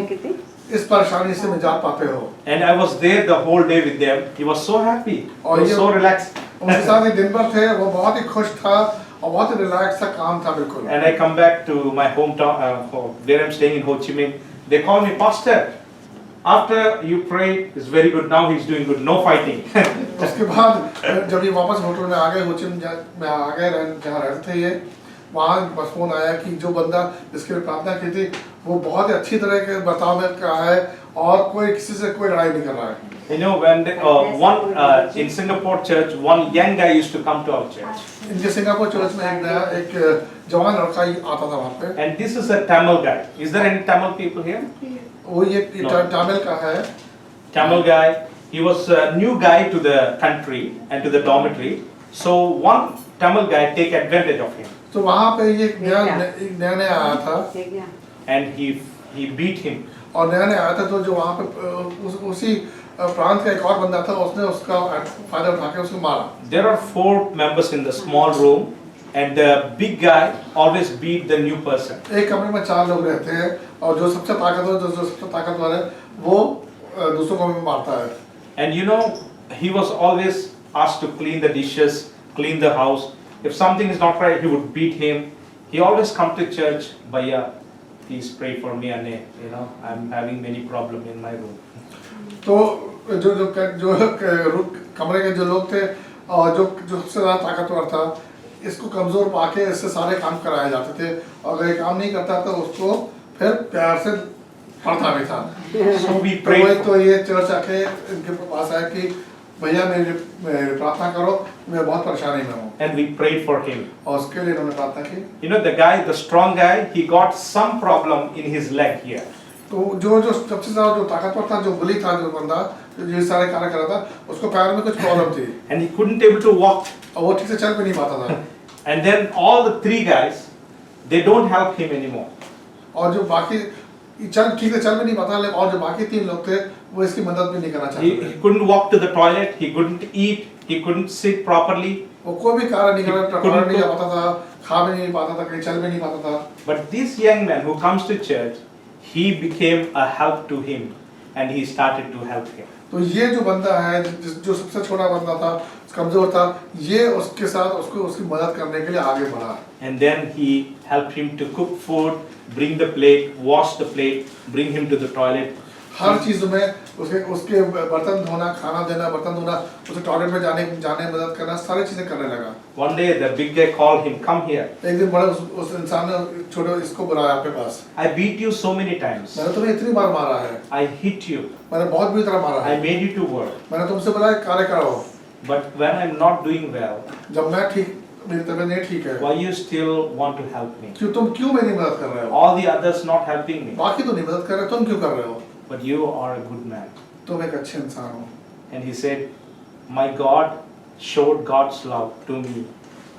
इस परेशानी से निजात पाते हो। And I was there the whole day with them. He was so happy. He was so relaxed. उनके साथ ही दिन भर थे, वो बहुत ही खुश था और बहुत ही रिलैक्स था, काम था बिल्कुल। And I come back to my hometown, where I'm staying in Ho Chi Minh. They call me, Pastor, after you prayed, it's very good. Now he's doing good. No fighting. उसके बाद जब ये वापस hotel में आ गए, हो चिन में आ गए जहाँ रहते थे ये, वहाँ बस फोन आया कि जो बंदा जिसके लिए प्रार्थना की थी वो बहुत ही अच्छी तरह के बर्ताव में का है और कोई किसी से कोई लड़ाई नहीं कर रहा है। You know, when in Singapore church, one young guy used to come to our church. इनके सिंगापुर चर्च में एक जवान लड़का आता था वहाँ पे। And this is a Tamil guy. Is there any Tamil people here? वो ये तमिल का है। Tamil guy. He was a new guy to the country and to the dormitory. So one Tamil guy take advantage of him. तो वहाँ पे ये नया आया था and he beat him. और नया आया था तो जो वहाँ पे उसी प्रांत का एक और बंदा था, उसने उसका फायदा उठा के उसको मारा। There are 4 members in the small room and the big guy always beat the new person. एक कमरे में 4 लोग रहते हैं और जो सबसे ताकतवर है वो दूसरों को भी मारता है। And you know, he was always asked to clean the dishes, clean the house. If something is not right, he would beat him. He always come to church, Bhaiya, please pray for me, and you know, I'm having many problems in my room. तो जो जो जो कमरे के जो लोग थे और जो जो सबसे ज़्यादा ताकतवर था, इसको कमज़ोर पाके इससे सारे काम कराए जाते थे, और अगर ये काम नहीं करता तो उसको फिर प्यार से पढ़ता भी था। So we तो prayed वही for तो ये चर्च आके इनके पास आया कि भैया मेरी प्रार्थना करो, मैं बहुत परेशानी में हूँ, and we prayed for him. और उसके लिए उन्होंने प्रार्थना की। You know, the guy, the strong guy, he got some problem in his leg here. तो जो जो सबसे ज़्यादा जो ताकतवर था, जो बुली था, जो बंदा जो ये सारे कार्य कर रहा था, उसको पैर में कुछ प्रॉब्लम थी And he couldn't able to walk. और वो ठीक से चल भी नहीं पाता था। And then all the three guys, they don't help him anymore. और जो बाकी चल ठीक से चल भी नहीं पाता, लेकिन और जो बाकी 3 लोग थे वो इसकी मदद भी नहीं करना चाहते He थे। couldn't walk to the toilet, he couldn't eat, he couldn't sit properly. वो कोई भी कार्य नहीं कर couldn't टॉयलेट नहीं जा cook. पाता था, खा भी नहीं पाता था, कहीं चल भी नहीं पाता था। But this young man who comes to church, he became a help to him and he started to help him. तो ये जो बंदा है, जो सबसे छोटा बंदा था, कमजोर था, ये उसके साथ उसको उसकी मदद करने के लिए आगे बढ़ा। And then he helped him to cook food, bring the plate, wash the plate, bring him to the toilet. हर चीज में उसके उसके बर्तन धोना, खाना देना, बर्तन धोना, उसे टॉयलेट में जाने मदद करना, सारी चीजें करने लगा। One day the big guy called him, come here. एक दिन बड़े उस इंसान ने छोटे इसको बुलाया अपने पास। I beat you so many times. मैंने तुम्हें इतनी बार मारा है, I hit you. मैंने बहुत बुरी तरह मारा I है, made you to work. मैंने तुमसे बोला कार्य करो, But when I'm not doing well, जब मैं ठीक, मेरी तबीयत नहीं ठीक है, why you still want to help me? तुम क्यों मेरी मदद कर रहे हो? All the others not helping me. बाकी तो नहीं मदद कर रहे, तुम क्यों कर रहे हो? But you are a good man. तुम एक अच्छे इंसान हो। And he said, my God showed God's love to me.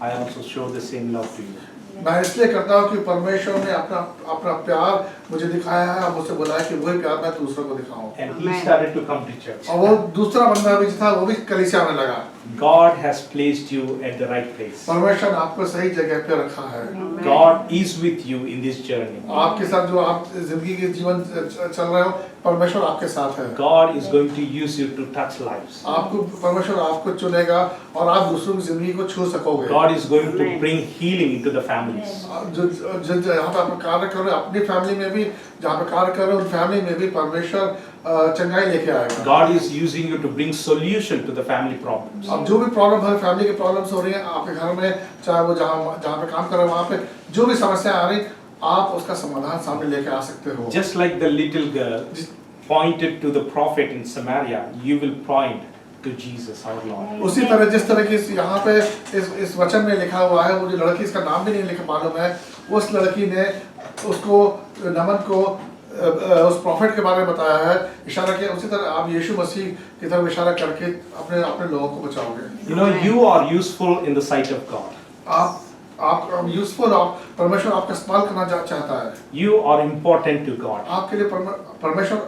I also show the same love to you. मैं इसलिए करता हूँ कि परमेश्वर ने अपना अपना प्यार मुझे दिखाया है, अब मुझसे बोला है कि वही प्यार मैं दूसरों को दिखाऊं। And he started to come to church. और वो दूसरा बंदा भी था, वो भी कलीसिया में लगा। God has placed you at the right place. परमेश्वर ने आपको सही जगह पे रखा है। God is with you in this journey. आपके साथ जो आप जिंदगी के जीवन चल रहे हो, परमेश्वर आपके साथ है। God is going to use you to touch lives. आपको परमेश्वर आपको चुनेगा और आप दूसरों की जिंदगी को छू सकोगे। God is going to bring healing into the families. जो जहाँ पे आप कार्य कर रहे हो अपनी फैमिली में भी, जहाँ पे कार्य कर रहे हो उन फैमिली में भी परमेश्वर चंगाई लेके आएगा। God is using you to bring solution to the family problems. अब जो भी प्रॉब्लम है, फैमिली की प्रॉब्लम्स हो रही हैं आपके घर में, चाहे वो जहाँ जहाँ पे काम कर रहे हो वहाँ पे जो भी समस्या आ रही, आप उसका समाधान सामने लेके आ सकते हो। Just like the little girl pointed to the prophet in Samaria, you will point to Jesus our Lord. उसी तरह जिस तरह की यहाँ पे इस वचन में लिखा हुआ है, वो जो लड़की, इसका नाम भी नहीं लिखा मालूम है, उस लड़की ने उसको नमन को उस प्रॉफिट के बारे में बताया है, इशारा किया। उसी तरह आप यीशु मसीह की तरफ इशारा करके अपने अपने लोगों को बचाओगे। You know, you are useful in the sight of God. आप यूजफुल, आप परमेश्वर आपका इस्तेमाल करना चाहता है। You are important to God. आपके लिए परमेश्वर,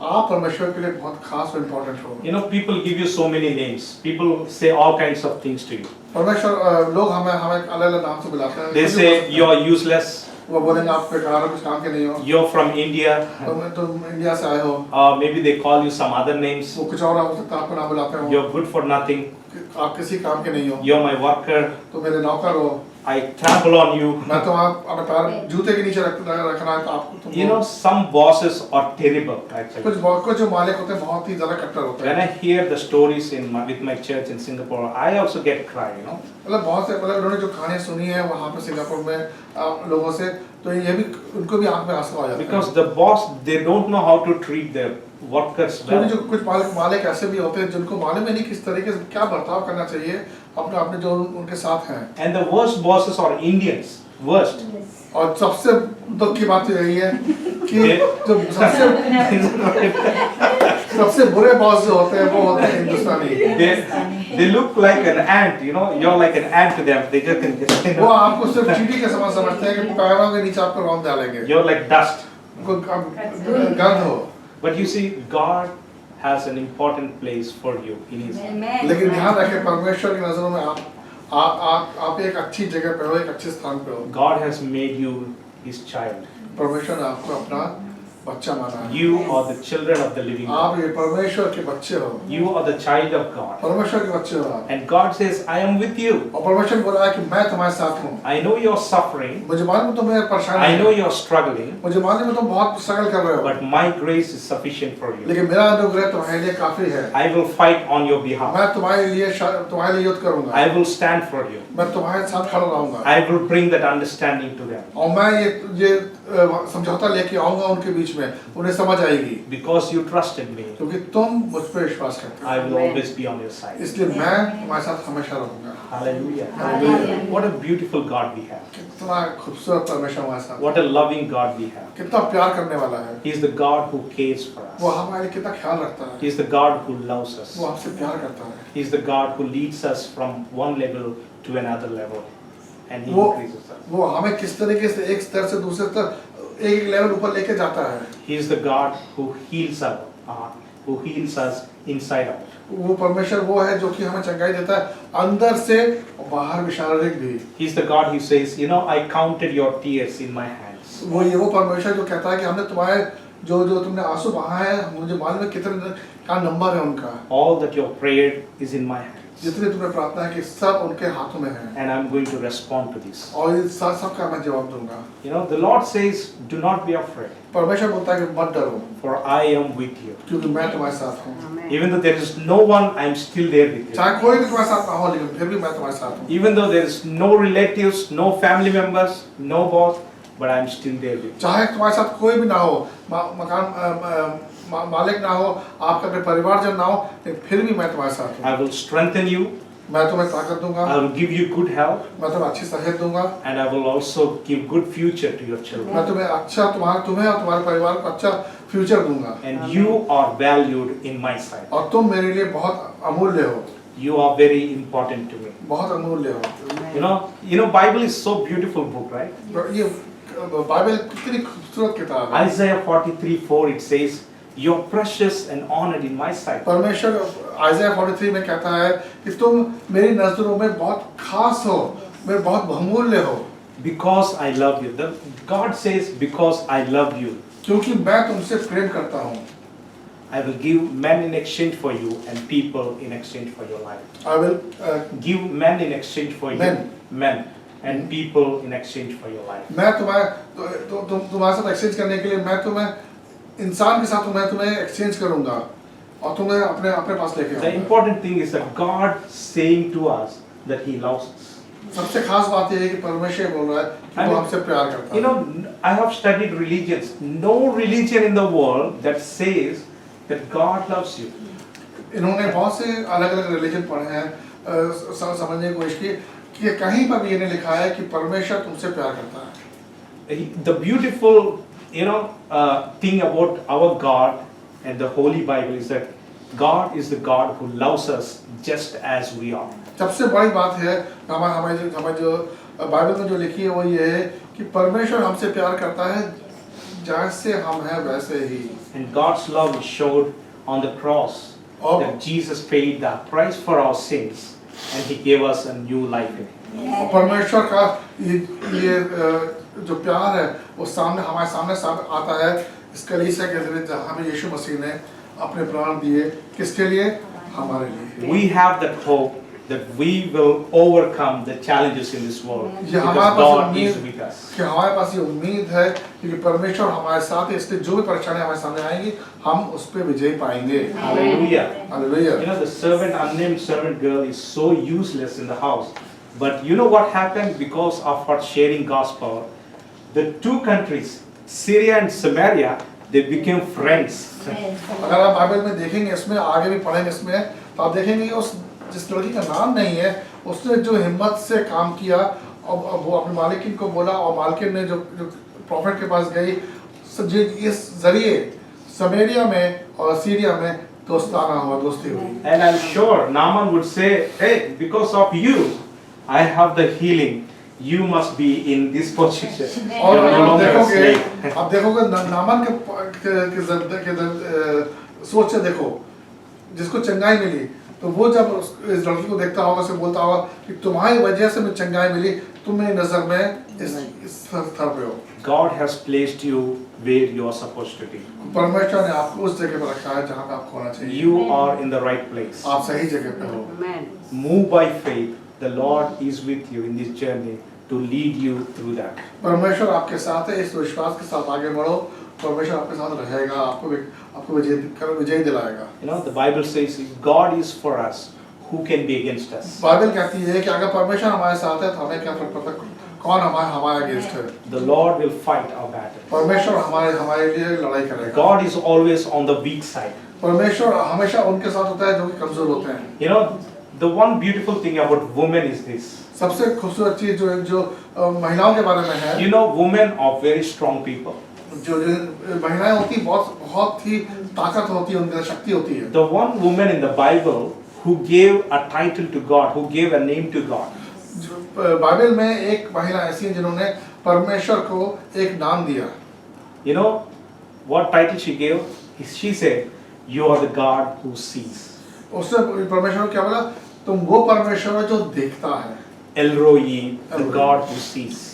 आप परमेश्वर के लिए बहुत खास और इम्पोर्टेंट हो। You know, people give you so many names. People say all kinds of things to you. परमेश्वर लोग हमें अलग अलग नाम से बुलाते हैं। They say you are useless. वो बोलेंगे आप बेकार हो, कुछ काम के नहीं हो, You're from India. तुम इंडिया से आए हो। Maybe they call you some other names. वो कुछ और हो सकता है, आपको नाम बुलाते हो। You're good for nothing. आप किसी काम के नहीं हो, You're my worker. तो मेरे नौकर हो। I trample on you. मैं तो आप अपने पैर जूते के नीचे रखना है, तो आपको You know, some bosses are terrible. Actually. कुछ जो मालिक होते हैं बहुत ही ज्यादा कट्टर होते When हैं। I hear the stories with my church in Singapore, I also get cry. You know. मतलब बहुत से उन्होंने जो कहानियां सुनी है वहाँ पे सिंगापुर में लोगों से, तो ये भी उनको भी आंख में आंसू आ जाते हैं। Because the boss, they don't know how to treat their workers well. जो कुछ मालिक ऐसे भी होते हैं जिनको मालूम ही नहीं किस तरीके से क्या बर्ताव करना चाहिए अपने अपने जो उनके साथ हैं। And the worst bosses are Indians. Worst. और सबसे दुख की बात यही है कि जो सबसे बुरे बॉस जो होते हैं वो होते हैं हिंदुस्तानी। They look like an ant. You know, you're like an ant to them. They just can. वो आपको सिर्फ चींटी के समान समझते हैं कि पैरों के नीचे आपको रौंद डालेंगे, You're like dust. उनको गंध हो। But you see, God has an important place for you in His. लेकिन ध्यान रखें परमेश्वर की नजरों में आप एक अच्छी जगह पे हो, एक अच्छे स्थान पे हो। God has made you His child. परमेश्वर ने आपको अपना बच्चा माना है। You are the children of the living God. आप ये परमेश्वर के बच्चे हो, You are the child of God. परमेश्वर के बच्चे हो आप। And God says, I am with you. और परमेश्वर बोल रहा है कि मैं तुम्हारे साथ हूँ। I know you're suffering. मुझे मालूम है तुम्हें परेशानी I know है, you're struggling. मुझे मालूम है तुम बहुत स्ट्रगल कर रहे हो, But my grace is sufficient for you. लेकिन मेरा अनुग्रह तुम्हारे लिए काफी है। I will fight on your behalf. मैं तुम्हारे लिए युद्ध करूंगा, I will stand for you. मैं तुम्हारे साथ खड़ा रहूंगा, I will bring that understanding to them. और मैं ये समझौता लेके आऊंगा उनके बीच में, उन्हें समझ आएगी, Because you trusted me, क्योंकि तुम मुझ पर विश्वास करते I हो, will always be on your side. इसलिए मैं तुम्हारे साथ हमेशा रहूंगा। Hallelujah. Hallelujah. What a beautiful God we have. कितना खूबसूरत परमेश्वर हमारे साथ, What a loving God we have. कितना प्यार करने वाला है, He is the God who cares for वो us. हमारे लिए कितना ख्याल रखता है, He is the God who loves us. वो हमसे प्यार करता है, He is the God who leads us from one level to another level. And He वो increases us. वो हमें किस तरीके से एक स्तर से दूसरे स्तर, एक लेवल ऊपर लेके जाता है। He is the God who heals us inside out. वो परमेश्वर वो है जो कि हमें चंगाई देता है अंदर से और बाहर भी, शारीरिक भी। He is the God who says, you know, I counted your tears in my hands. वो परमेश्वर जो कहता है कि हमने तुम्हारे जो तुमने आंसू बहाए हैं, मुझे मालूम है कितने का नंबर है उनका, All that you prayed is in my hands. जितनी तुमने प्रार्थना है कि सब उनके हाथों में है, And I'm going to respond to this. और ये सब का मैं जवाब दूंगा। You know, the Lord says, do not be afraid, परमेश्वर बोलता है कि मत डरो, for I am with you. क्योंकि मैं तुम्हारे साथ हूँ। Even though there is no one, I'm still there with you. चाहे कोई भी तुम्हारे साथ ना हो, लेकिन फिर भी मैं तुम्हारे साथ हूँ। Even though there is no relatives, no family members, no boss, but I'm still there with you. चाहे तुम्हारे साथ कोई भी ना हो, मालिक ना हो, आपका अपने परिवारजन ना हो, लेकिन फिर भी मैं तुम्हारे साथ हूँ। I will strengthen you, मैं तुम्हें ताकत दूंगा, I will give you good health, मैं तुम्हें अच्छी सेहत दूंगा, and I will also give good future to your children. मैं तुम्हें तुम्हें और तुम्हारे परिवार को अच्छा फ्यूचर दूंगा, And you are valued in my sight. और तुम मेरे लिए बहुत अमूल्य हो, You are very important to me. बहुत अमूल्य हो। You know, Bible is so beautiful book, right? ये बाइबल कितनी खूबसूरत किताब है। Isaiah 43:4 it says, "You're precious and honored in my sight." परमेश्वर आइज़ाया 43 में कहता है कि तुम मेरी नजरों में बहुत खास हो, मेरे बहुत बहुमूल्य हो, Because I love you. God says, because I love you, क्योंकि मैं तुमसे प्रेम करता हूँ। I will give men in exchange for you and people in exchange for your life. I will Give men in exchange for you, Men. men, and people in exchange for your life. मैं तुम्हारे साथ exchange करने के लिए मैं तुम्हें इंसान के साथ तुम्हें एक्सचेंज करूंगा और तुम्हें अपने पास लेके The आऊंगा। important thing is that God saying to us that He loves us. सबसे खास बात यह है कि परमेश्वर बोल रहा है कि वो हमसे प्यार करता You है। know, I have studied religions. No religion in the world that says that God loves you. इन्होंने बहुत से अलग-अलग रिलीजन पढ़े हैं, समझने की कोशिश की कि कहीं पर भी ये नहीं लिखा है कि परमेश्वर तुमसे प्यार करता है। The beautiful, thing about our God and the Holy Bible is that God is the God who loves us just as we are. सबसे बड़ी बात है हमें जो बाइबल में जो लिखी है वो ये है कि परमेश्वर हमसे प्यार करता है जैसे हम हैं वैसे ही। And God's love is showed on the cross, Oh. that Jesus paid the price for our sins and He gave us a new life in Him. और परमेश्वर का ये जो प्यार है वो हमारे सामने आता है इस कलीसिया के जरिए जहाँ हमें यीशु मसीह ने अपने प्राण दिए, किसके लिए? हमारे लिए। We have that hope that we will overcome the challenges in this world ये because हमारे God पास is उम्मीद with us. कि हमारे पास ये उम्मीद है कि परमेश्वर हमारे साथ है, इसलिए जो भी परेशानियां हमारे सामने आएंगी हम उस पे विजय पाएंगे। Hallelujah. Hallelujah. You know, the unnamed servant girl is so useless in the house. But you know what happened because of her sharing gospel? The two countries, Syria and Samaria, they became friends. अगर आप Bible में देखेंगे, इसमें आगे भी पढ़ेंगे इसमें, तो आप देखेंगे कि उस जिस लड़की का नाम नहीं है उसने जो हिम्मत से काम किया और वो अपने मालिकिन को बोला और मालिकिन ने जो प्रॉफिट के पास गई, इस जरिए समरिया में और सीरिया में दोस्ताना हुआ, दोस्ती हुई। And I'm sure Naaman would say, hey, because of you, I have the healing. You must be in this position. और You're no longer a slave. आप देखोगे नामान के सोच से देखो, जिसको चंगाई मिली तो वो जब इस लड़की को देखता होगा, उसे बोलता होगा कि तुम्हारी वजह से मुझे चंगाई मिली, तुम मेरी नजर में इस स्तर पे हो। God has placed you where you are supposed to be. परमेश्वर ने आपको उस जगह पर रखा है जहाँ पे आपको होना चाहिए। You are in the right place. आप सही जगह पे हो। Amen. Move by faith. The Lord is with you in this journey to lead you through that. परमेश्वर आपके साथ है, इस विश्वास के साथ आगे बढ़ो। परमेश्वर आपके साथ रहेगा, आपको विजय दिलाएगा। You know, the Bible says, if God is for us, who can be against us? Bible कहती है कि अगर परमेश्वर हमारे साथ है तो हमें क्या फर्क पड़ता, कौन हमारे अगेंस्ट है। The Lord will fight our battle. परमेश्वर हमारे लिए लड़ाई करेगा। God is always on the weak side. परमेश्वर हमेशा उनके साथ होता है जो कि कमजोर होते हैं। You know, the one beautiful thing about women is this. सबसे खूबसूरत चीज जो महिलाओं के बारे में है, You know, women are very strong people. जो महिलाएं होती बहुत ही ताकत होती है, उनके अंदर शक्ति होती है। The one woman in the Bible who gave a title to God, who gave a name to God. Bible में एक महिला ऐसी है जिन्होंने परमेश्वर को एक नाम दिया। You know what title she gave? She said, "You are the God who sees." उसने परमेश्वर को क्या बोला? तुम वो परमेश्वर हो जो देखता है। El Roi, the God who sees.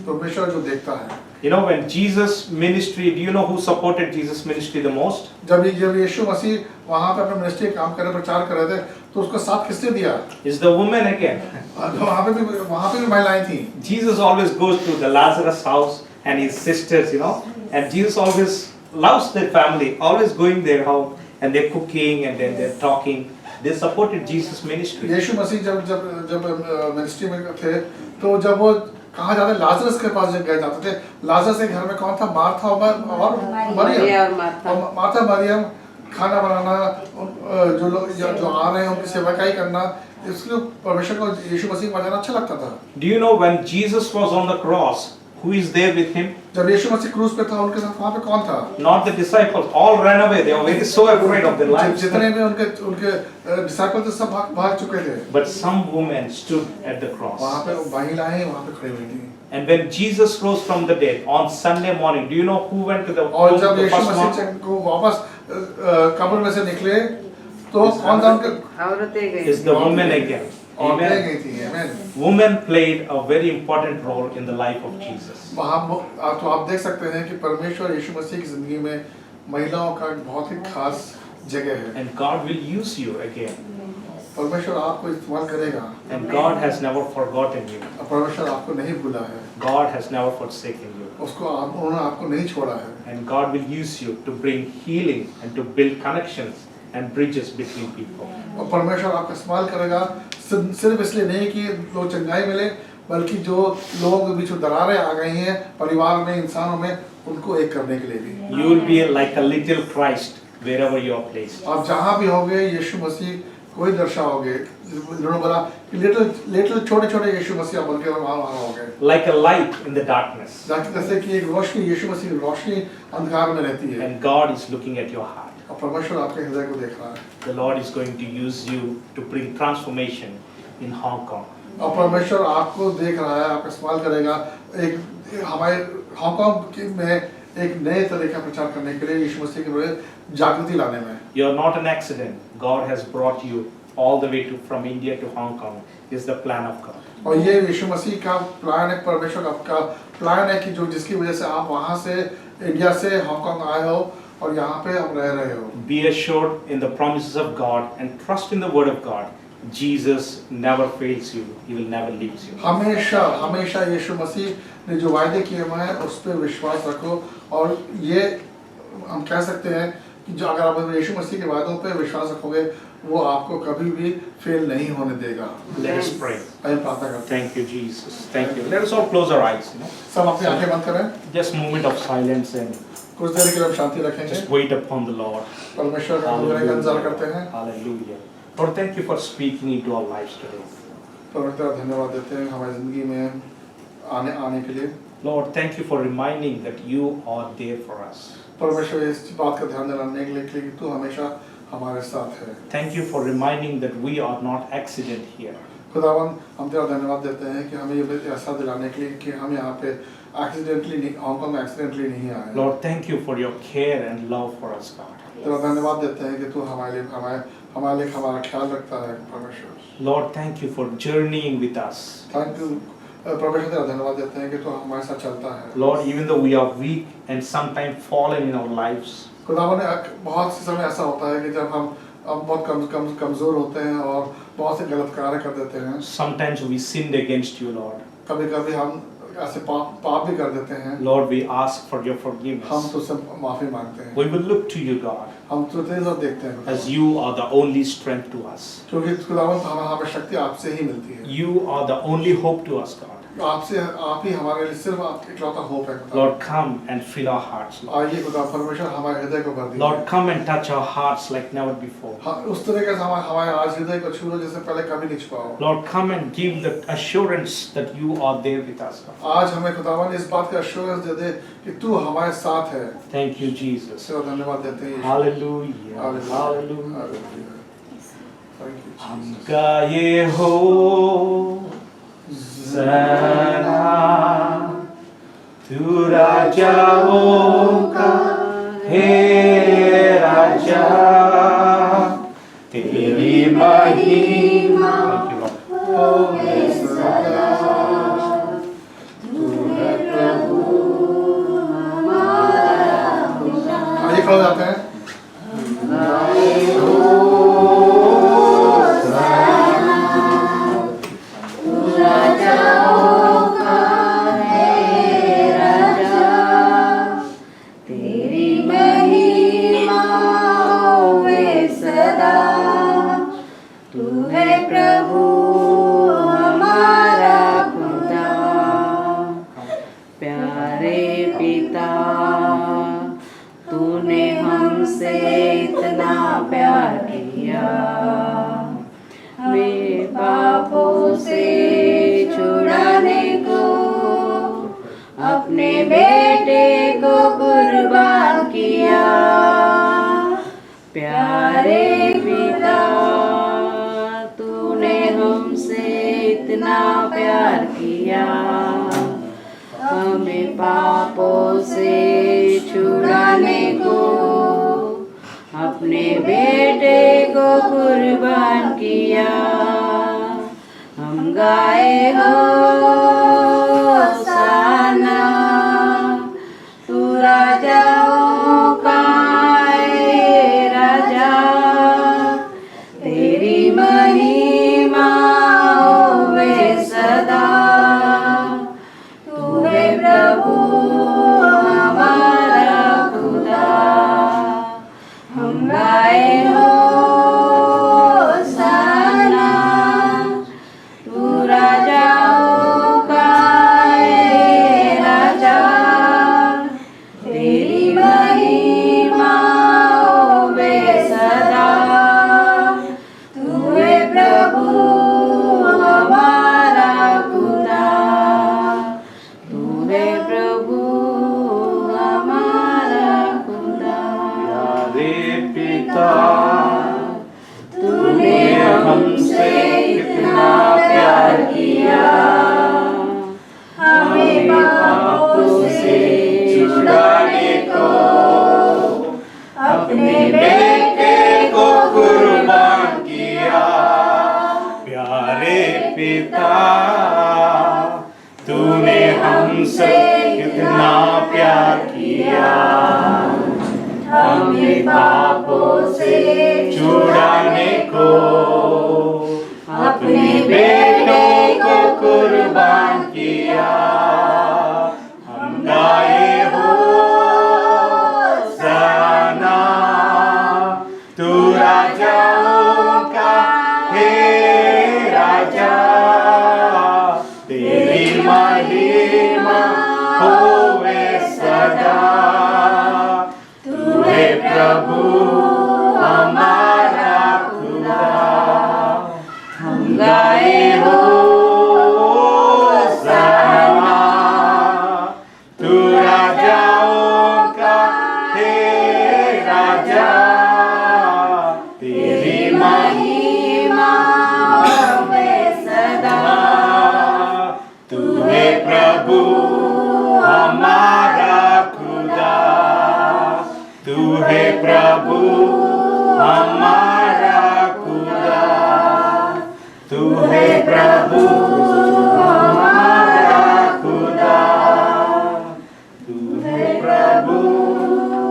परमेश्वर जो देखता है। You know, when Jesus ministry, do you know who supported Jesus ministry the most? जब यीशु मसीह वहाँ पे अपने मिनिस्ट्री काम कर रहे, प्रचार कर रहे थे, तो उसको साथ किसने दिया? Is the woman again. वहाँ पे भी महिलाएं थी। Jesus always goes to the Lazarus house and his sisters, you know, and Jesus always loves their family, always going their home and they're cooking and then they're talking. They supported Jesus ministry. यीशु मसीह जब ministry में थे, तो जब वो कहाँ जाते, Lazarus के पास जब गए जाते थे, लाजरस के घर में कौन था? मार्था और मरियम। मार्था मरियम खाना बनाना, जो लोग जो आ रहे हैं उनकी सेवकाई करना, इसलिए परमेश्वर को यीशु मसीह को जाना अच्छा लगता था। Do you know when Jesus was on the cross, who is there with him? जब यीशु मसीह क्रूस पे था, उनके साथ वहाँ पे कौन था? Not the disciples. All ran away. They were very so afraid of their lives. जितने भी उनके डिसाइपल थे, सब भाग चुके थे। But some women stood at the cross. वहाँ पे महिलाएं वहाँ पे खड़ी हुई थी। And when Jesus rose from the dead on Sunday morning, do you know who went to the और tomb जब the यीशु first one? मसीह को वापस कब्र में से निकले, तो कौन था उनके? औरतें गई। Is the woman again. औरतें Amen. गई थी। आमीन। Women played a very important role in the life of Jesus. वहाँ तो आप देख सकते हैं कि परमेश्वर यीशु मसीह की जिंदगी में महिलाओं का बहुत ही खास जगह है। And God will use you again. परमेश्वर आपको इस्तेमाल करेगा। And God has never forgotten you. और परमेश्वर आपको नहीं भूला है। God has never forsaken you. उन्होंने आपको नहीं छोड़ा है। And God will use you to bring healing and to build connections and bridges between people. और परमेश्वर आपका इस्तेमाल करेगा सिर्फ इसलिए नहीं कि लोग चंगाई मिले, बल्कि जो लोगों के बीच में दरारें आ गई हैं परिवार में, इंसानों में, उनको एक करने के लिए भी। You will be like a little Christ wherever you are placed. आप जहाँ भी होगे यीशु मसीह को ही दर्शाओगे। उन्होंने बोला कि लिटिल छोटे यीशु मसीह बन के वहाँ होगे। Like a light in the darkness. जैसे कि एक रोशनी, यीशु मसीह की रोशनी अंधकार में रहती है। And God is looking at your heart. और परमेश्वर आपके हृदय को देख रहा है। The Lord is going to use you to bring transformation in Hong Kong. और परमेश्वर आपको देख रहा है, आपका इस्तेमाल करेगा एक हमारे हांगकांग में एक नए तरह का प्रचार करने के लिए, यीशु मसीह के बारे में जागृति लाने में। You are not an accident. God has brought you all the way from India to Hong Kong. This is the plan of God. और ये यीशु मसीह का प्लान है, परमेश्वर का प्लान है कि जो जिसकी वजह से आप वहाँ से इंडिया से हांगकांग आए हो और यहाँ पे आप रह रहे हो। Be assured in the promises of God and trust in the word of God. Jesus never fails you. He will never leave you. हमेशा यीशु मसीह ने जो वायदे किए हुए हैं उस पर विश्वास रखो। और ये हम कह सकते हैं कि जो अगर आप यीशु मसीह के वायदों पे विश्वास रखोगे, वो आपको कभी भी फेल नहीं होने देगा। Let us pray. आइए प्रार्थना करते हैं। Thank you, Jesus. Thank you. Let us all close our eyes. सब अपनी आंखें बंद करें, Just a moment of silence and कुछ देर के लिए हम शांति रखेंगे। just wait upon the Lord. परमेश्वर का अनुग्रह का इंतजार करते हैं। Hallelujah. Lord, thank you for speaking into our lives today. परमेश्वर धन्यवाद देते हैं हमारी जिंदगी में आने के लिए। Lord, thank you for reminding that you are there for us. परमेश्वर इस बात का ध्यान दिलाने के लिए कि तू हमेशा हमारे साथ है। Thank you for reminding that we are not accident here. खुदावन, हम तेरा धन्यवाद देते हैं कि हमें ये ऐसा दिलाने के लिए कि हम यहाँ पे हांगकांग में एक्सीडेंटली नहीं आए। Lord, thank you for your care and love for us, God. तेरा धन्यवाद देते हैं कि तू हमारे हमारे लिए हमारा ख्याल रखता है परमेश्वर। Lord, thank you for journeying with us. Thank you परमेश्वर तेरा धन्यवाद देते हैं कि तू हमारे साथ चलता है। Lord, even though we are weak and sometimes fallen in our lives, खुदावन बहुत से समय ऐसा होता है कि जब हम बहुत कमज़ोर होते हैं और बहुत से गलत कार्य कर देते हैं। sometimes we sinned against you, Lord. कभी-कभी हम ऐसे पाप भी कर देते हैं। Lord, we ask for your हम forgiveness. तुझसे माफी मांगते हैं। We will look to you, God, हम तुझे सब देखते हैं as you are the only strength to us. क्योंकि खुदावन हमें शक्ति आपसे ही मिलती है। You are the only hope to us, God. आप ही हमारे लिए सिर्फ इकलौता होप है। Lord, come and fill our hearts, Lord. आइए खुदा परमेश्वर हमारे हृदय को भर दीजिए। Lord, come and touch our hearts like never before. उस तरीके से हमारे आज हृदय को छू लो जैसे पहले कभी नहीं छुआ हो। Lord, come and give the assurance that you are there with us, God. आज हमें खुदावन इस बात का एश्योरेंस दे दे कि तू हमारे साथ है। Thank you, Jesus. तेरा धन्यवाद देते हैं। Hallelujah. Hallelujah. Thank you, हम Jesus. गाए हो ज़रा तू राजाओं का हे राजा तेरी महिमा होवे सदा तू है प्रभु हमारा। आइए खड़े जाते हैं। प्रभु हमारा प्रभु हमारा खुदा, तू है प्रभु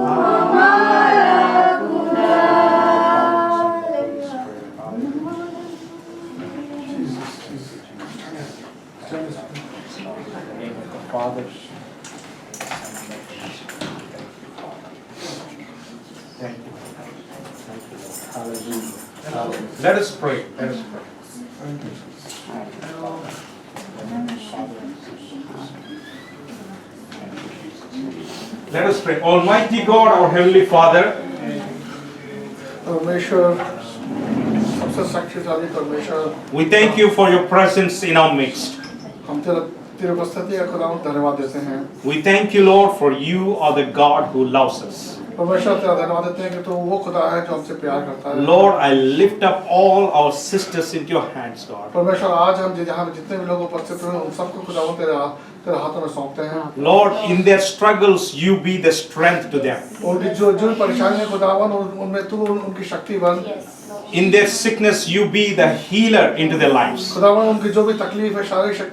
हमारा खुदा। Father, thank you. Hallelujah. Let us pray. Let us pray. Let us pray. Almighty God, our Heavenly Father, परमेश्वर सबसे शक्तिशाली परमेश्वर, we thank you for your presence in our midst. हम तेरे उपस्थिति का खुदावंद धन्यवाद देते हैं। We thank you, Lord, for you are the God who loves us. परमेश्वर तेरा धन्यवाद देते हैं कि तू वो खुदा है जो हमसे प्यार करता है। Lord, I lift up all our sisters into your hands, God. परमेश्वर आज हम जहाँ जितने भी लोग उपस्थित हुए उन सबको खुदावंद तेरे हाथों में सौंपते हैं। Lord, in their struggles, you be the strength to them. उनकी जो परेशानियां खुदावंद उनमें तू उनकी शक्ति बन। In their sickness, you be the healer into their lives. खुदावंद उनकी जो भी तकलीफ है, शारीरिक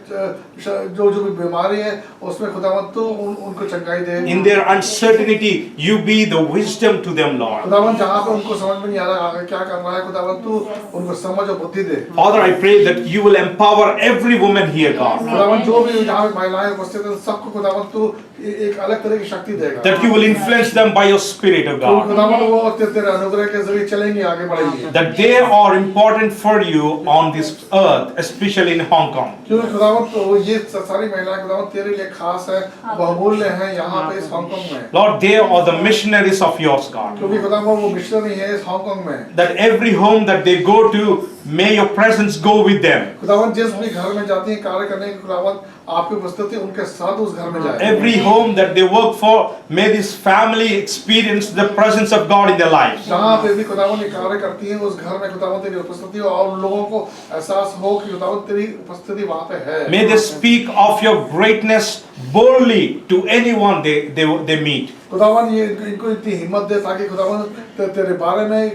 जो भी बीमारी है, उसमें खुदावंद तू उनको चंगाई दे। In their uncertainty, you be the wisdom to them, Lord. खुदावंद जहाँ पे उनको समझ में नहीं आ रहा आगे क्या करना है, खुदावंद तू उनको समझ और बुद्धि दे। Father, I pray that you will empower every woman here, God. खुदावंद जो भी जहाँ पे महिलाएं उपस्थित हैं, सबको खुदावंद तू एक अलग तरह की शक्ति देगा। That you will influence them by your Spirit, O God. खुदावंद वो तेरे अनुग्रह के जरिए चलेंगी, आगे बढ़ेंगी। That they are important for you on this earth, especially in Hong Kong. क्योंकि खुदावंद तो ये सारी महिलाएं खुदावंद तेरे लिए खास है, बहुमूल्य हैं यहाँ पे इस हांगकांग में। Lord, they are the missionaries of yours, God. क्योंकि खुदावंद वो मिशनरी है इस हांगकांग में। That every home that they go to, may your presence go with them. खुदावंद जिस भी घर में जाती हैं कार्य करने के, खुदावंद आपकी उपस्थिति उनके साथ उस घर में जाए। Every home that they work for, may this family experience the presence of God in their lives. जहाँ पे भी खुदावंद ये कार्य करती हैं, उस घर में खुदावंद तेरी उपस्थिति हो और लोगों को एहसास हो कि खुदावंद तेरी उपस्थिति वहाँ पे है। May they speak of your greatness boldly to anyone they meet. खुदावन ये इनको इतनी हिम्मत दे ताकि खुदावन तेरे बारे में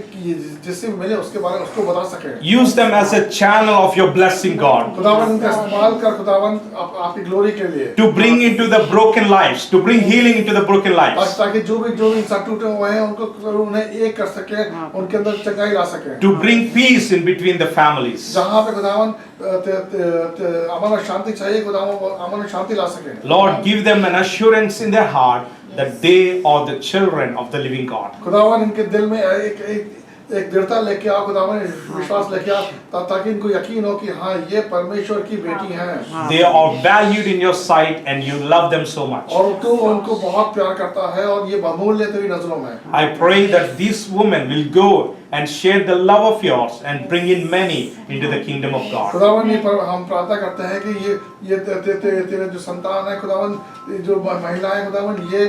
जिससे मिले उसके बारे में उसको बता सके। Use them as a channel of your blessing, God. खुदावन इनका इस्तेमाल कर खुदावन आपकी ग्लोरी के लिए। To bring into the broken lives, to bring healing into the broken lives. ताकि जो भी इंसान टूटे हुए हैं उनको उन्हें एक कर सके, उनके अंदर चंगाई ला सके। To bring peace in between the families. जहाँ पे खुदावन अमन और शांति चाहिए, खुदावन अमन और शांति ला सके। Lord, give them an assurance in their heart that they are the children of the living God. खुदावन इनके दिल में एक दृढ़ता लेके आओ, खुदावन विश्वास लेके आओ ताकि इनको यकीन हो कि हाँ ये परमेश्वर की बेटी हैं। They are valued in your sight and you love them so much. और तू उनको बहुत प्यार करता है और ये बहुमूल्य तेरी नजरों में। I pray that these women will go and share the love of yours and bring in many into the kingdom of God. खुदावन ये पर हम प्रार्थना करते हैं कि ये तेरे जो संतान है खुदावन, जो महिलाएं खुदावन ये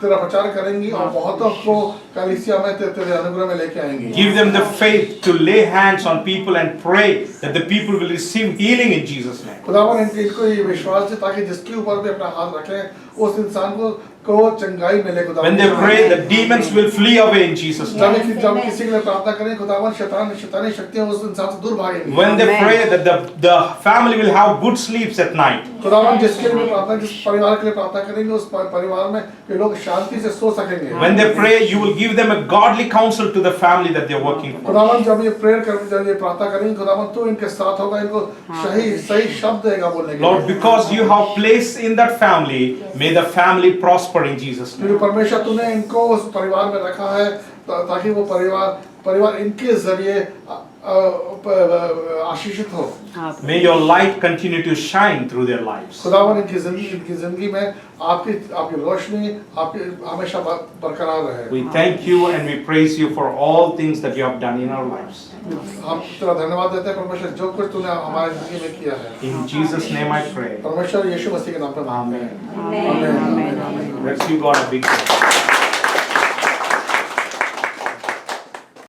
तेरा प्रचार करेंगी और बहुतों को कलीसिया में तेरे अनुग्रह में लेके आएंगी। Give them the faith to lay hands on people and pray that the people will receive healing in Jesus' name. खुदावन इनको ये विश्वास है ताकि जिसके ऊपर भी अपना हाथ रखें उस इंसान को चंगाई मिले। खुदावन When they pray, the demons will flee away in Jesus' name. जब किसी के लिए प्रार्थना करें खुदावन शैतानी शक्तियां उस इंसान से दूर भागेंगी। When they pray that the family will have good sleeps at night. खुदावन जिसके लिए प्रार्थना, जिस परिवार के लिए प्रार्थना करेंगे उस परिवार में ये लोग शांति से सो सकेंगे। When they pray, you will give them a godly counsel to the family that they are working for. खुदावन जब ये प्रेयर करेंगे, जब ये प्रार्थना करेंगे खुदावन तो इनके साथ होगा, इनको सही शब्द देगा बोलने के लिए। Lord, because you have placed in that family, may the family prosper in Jesus' name. क्योंकि परमेश्वर तूने इनको उस परिवार में रखा है ताकि वो परिवार इनके जरिए आशीषित हो। May your light continue to shine through their lives. खुदावन इनकी जिंदगी में आपकी रोशनी आपकी हमेशा बरकरार रहे। We thank you and we praise you for all things that you have done in our lives. हम तेरा धन्यवाद देते हैं परमेश्वर जो कुछ तूने हमारी जिंदगी में किया है। In Jesus' name I pray. परमेश्वर यीशु मसीह के नाम पर Amen. आमीन। Let's give God a big hand.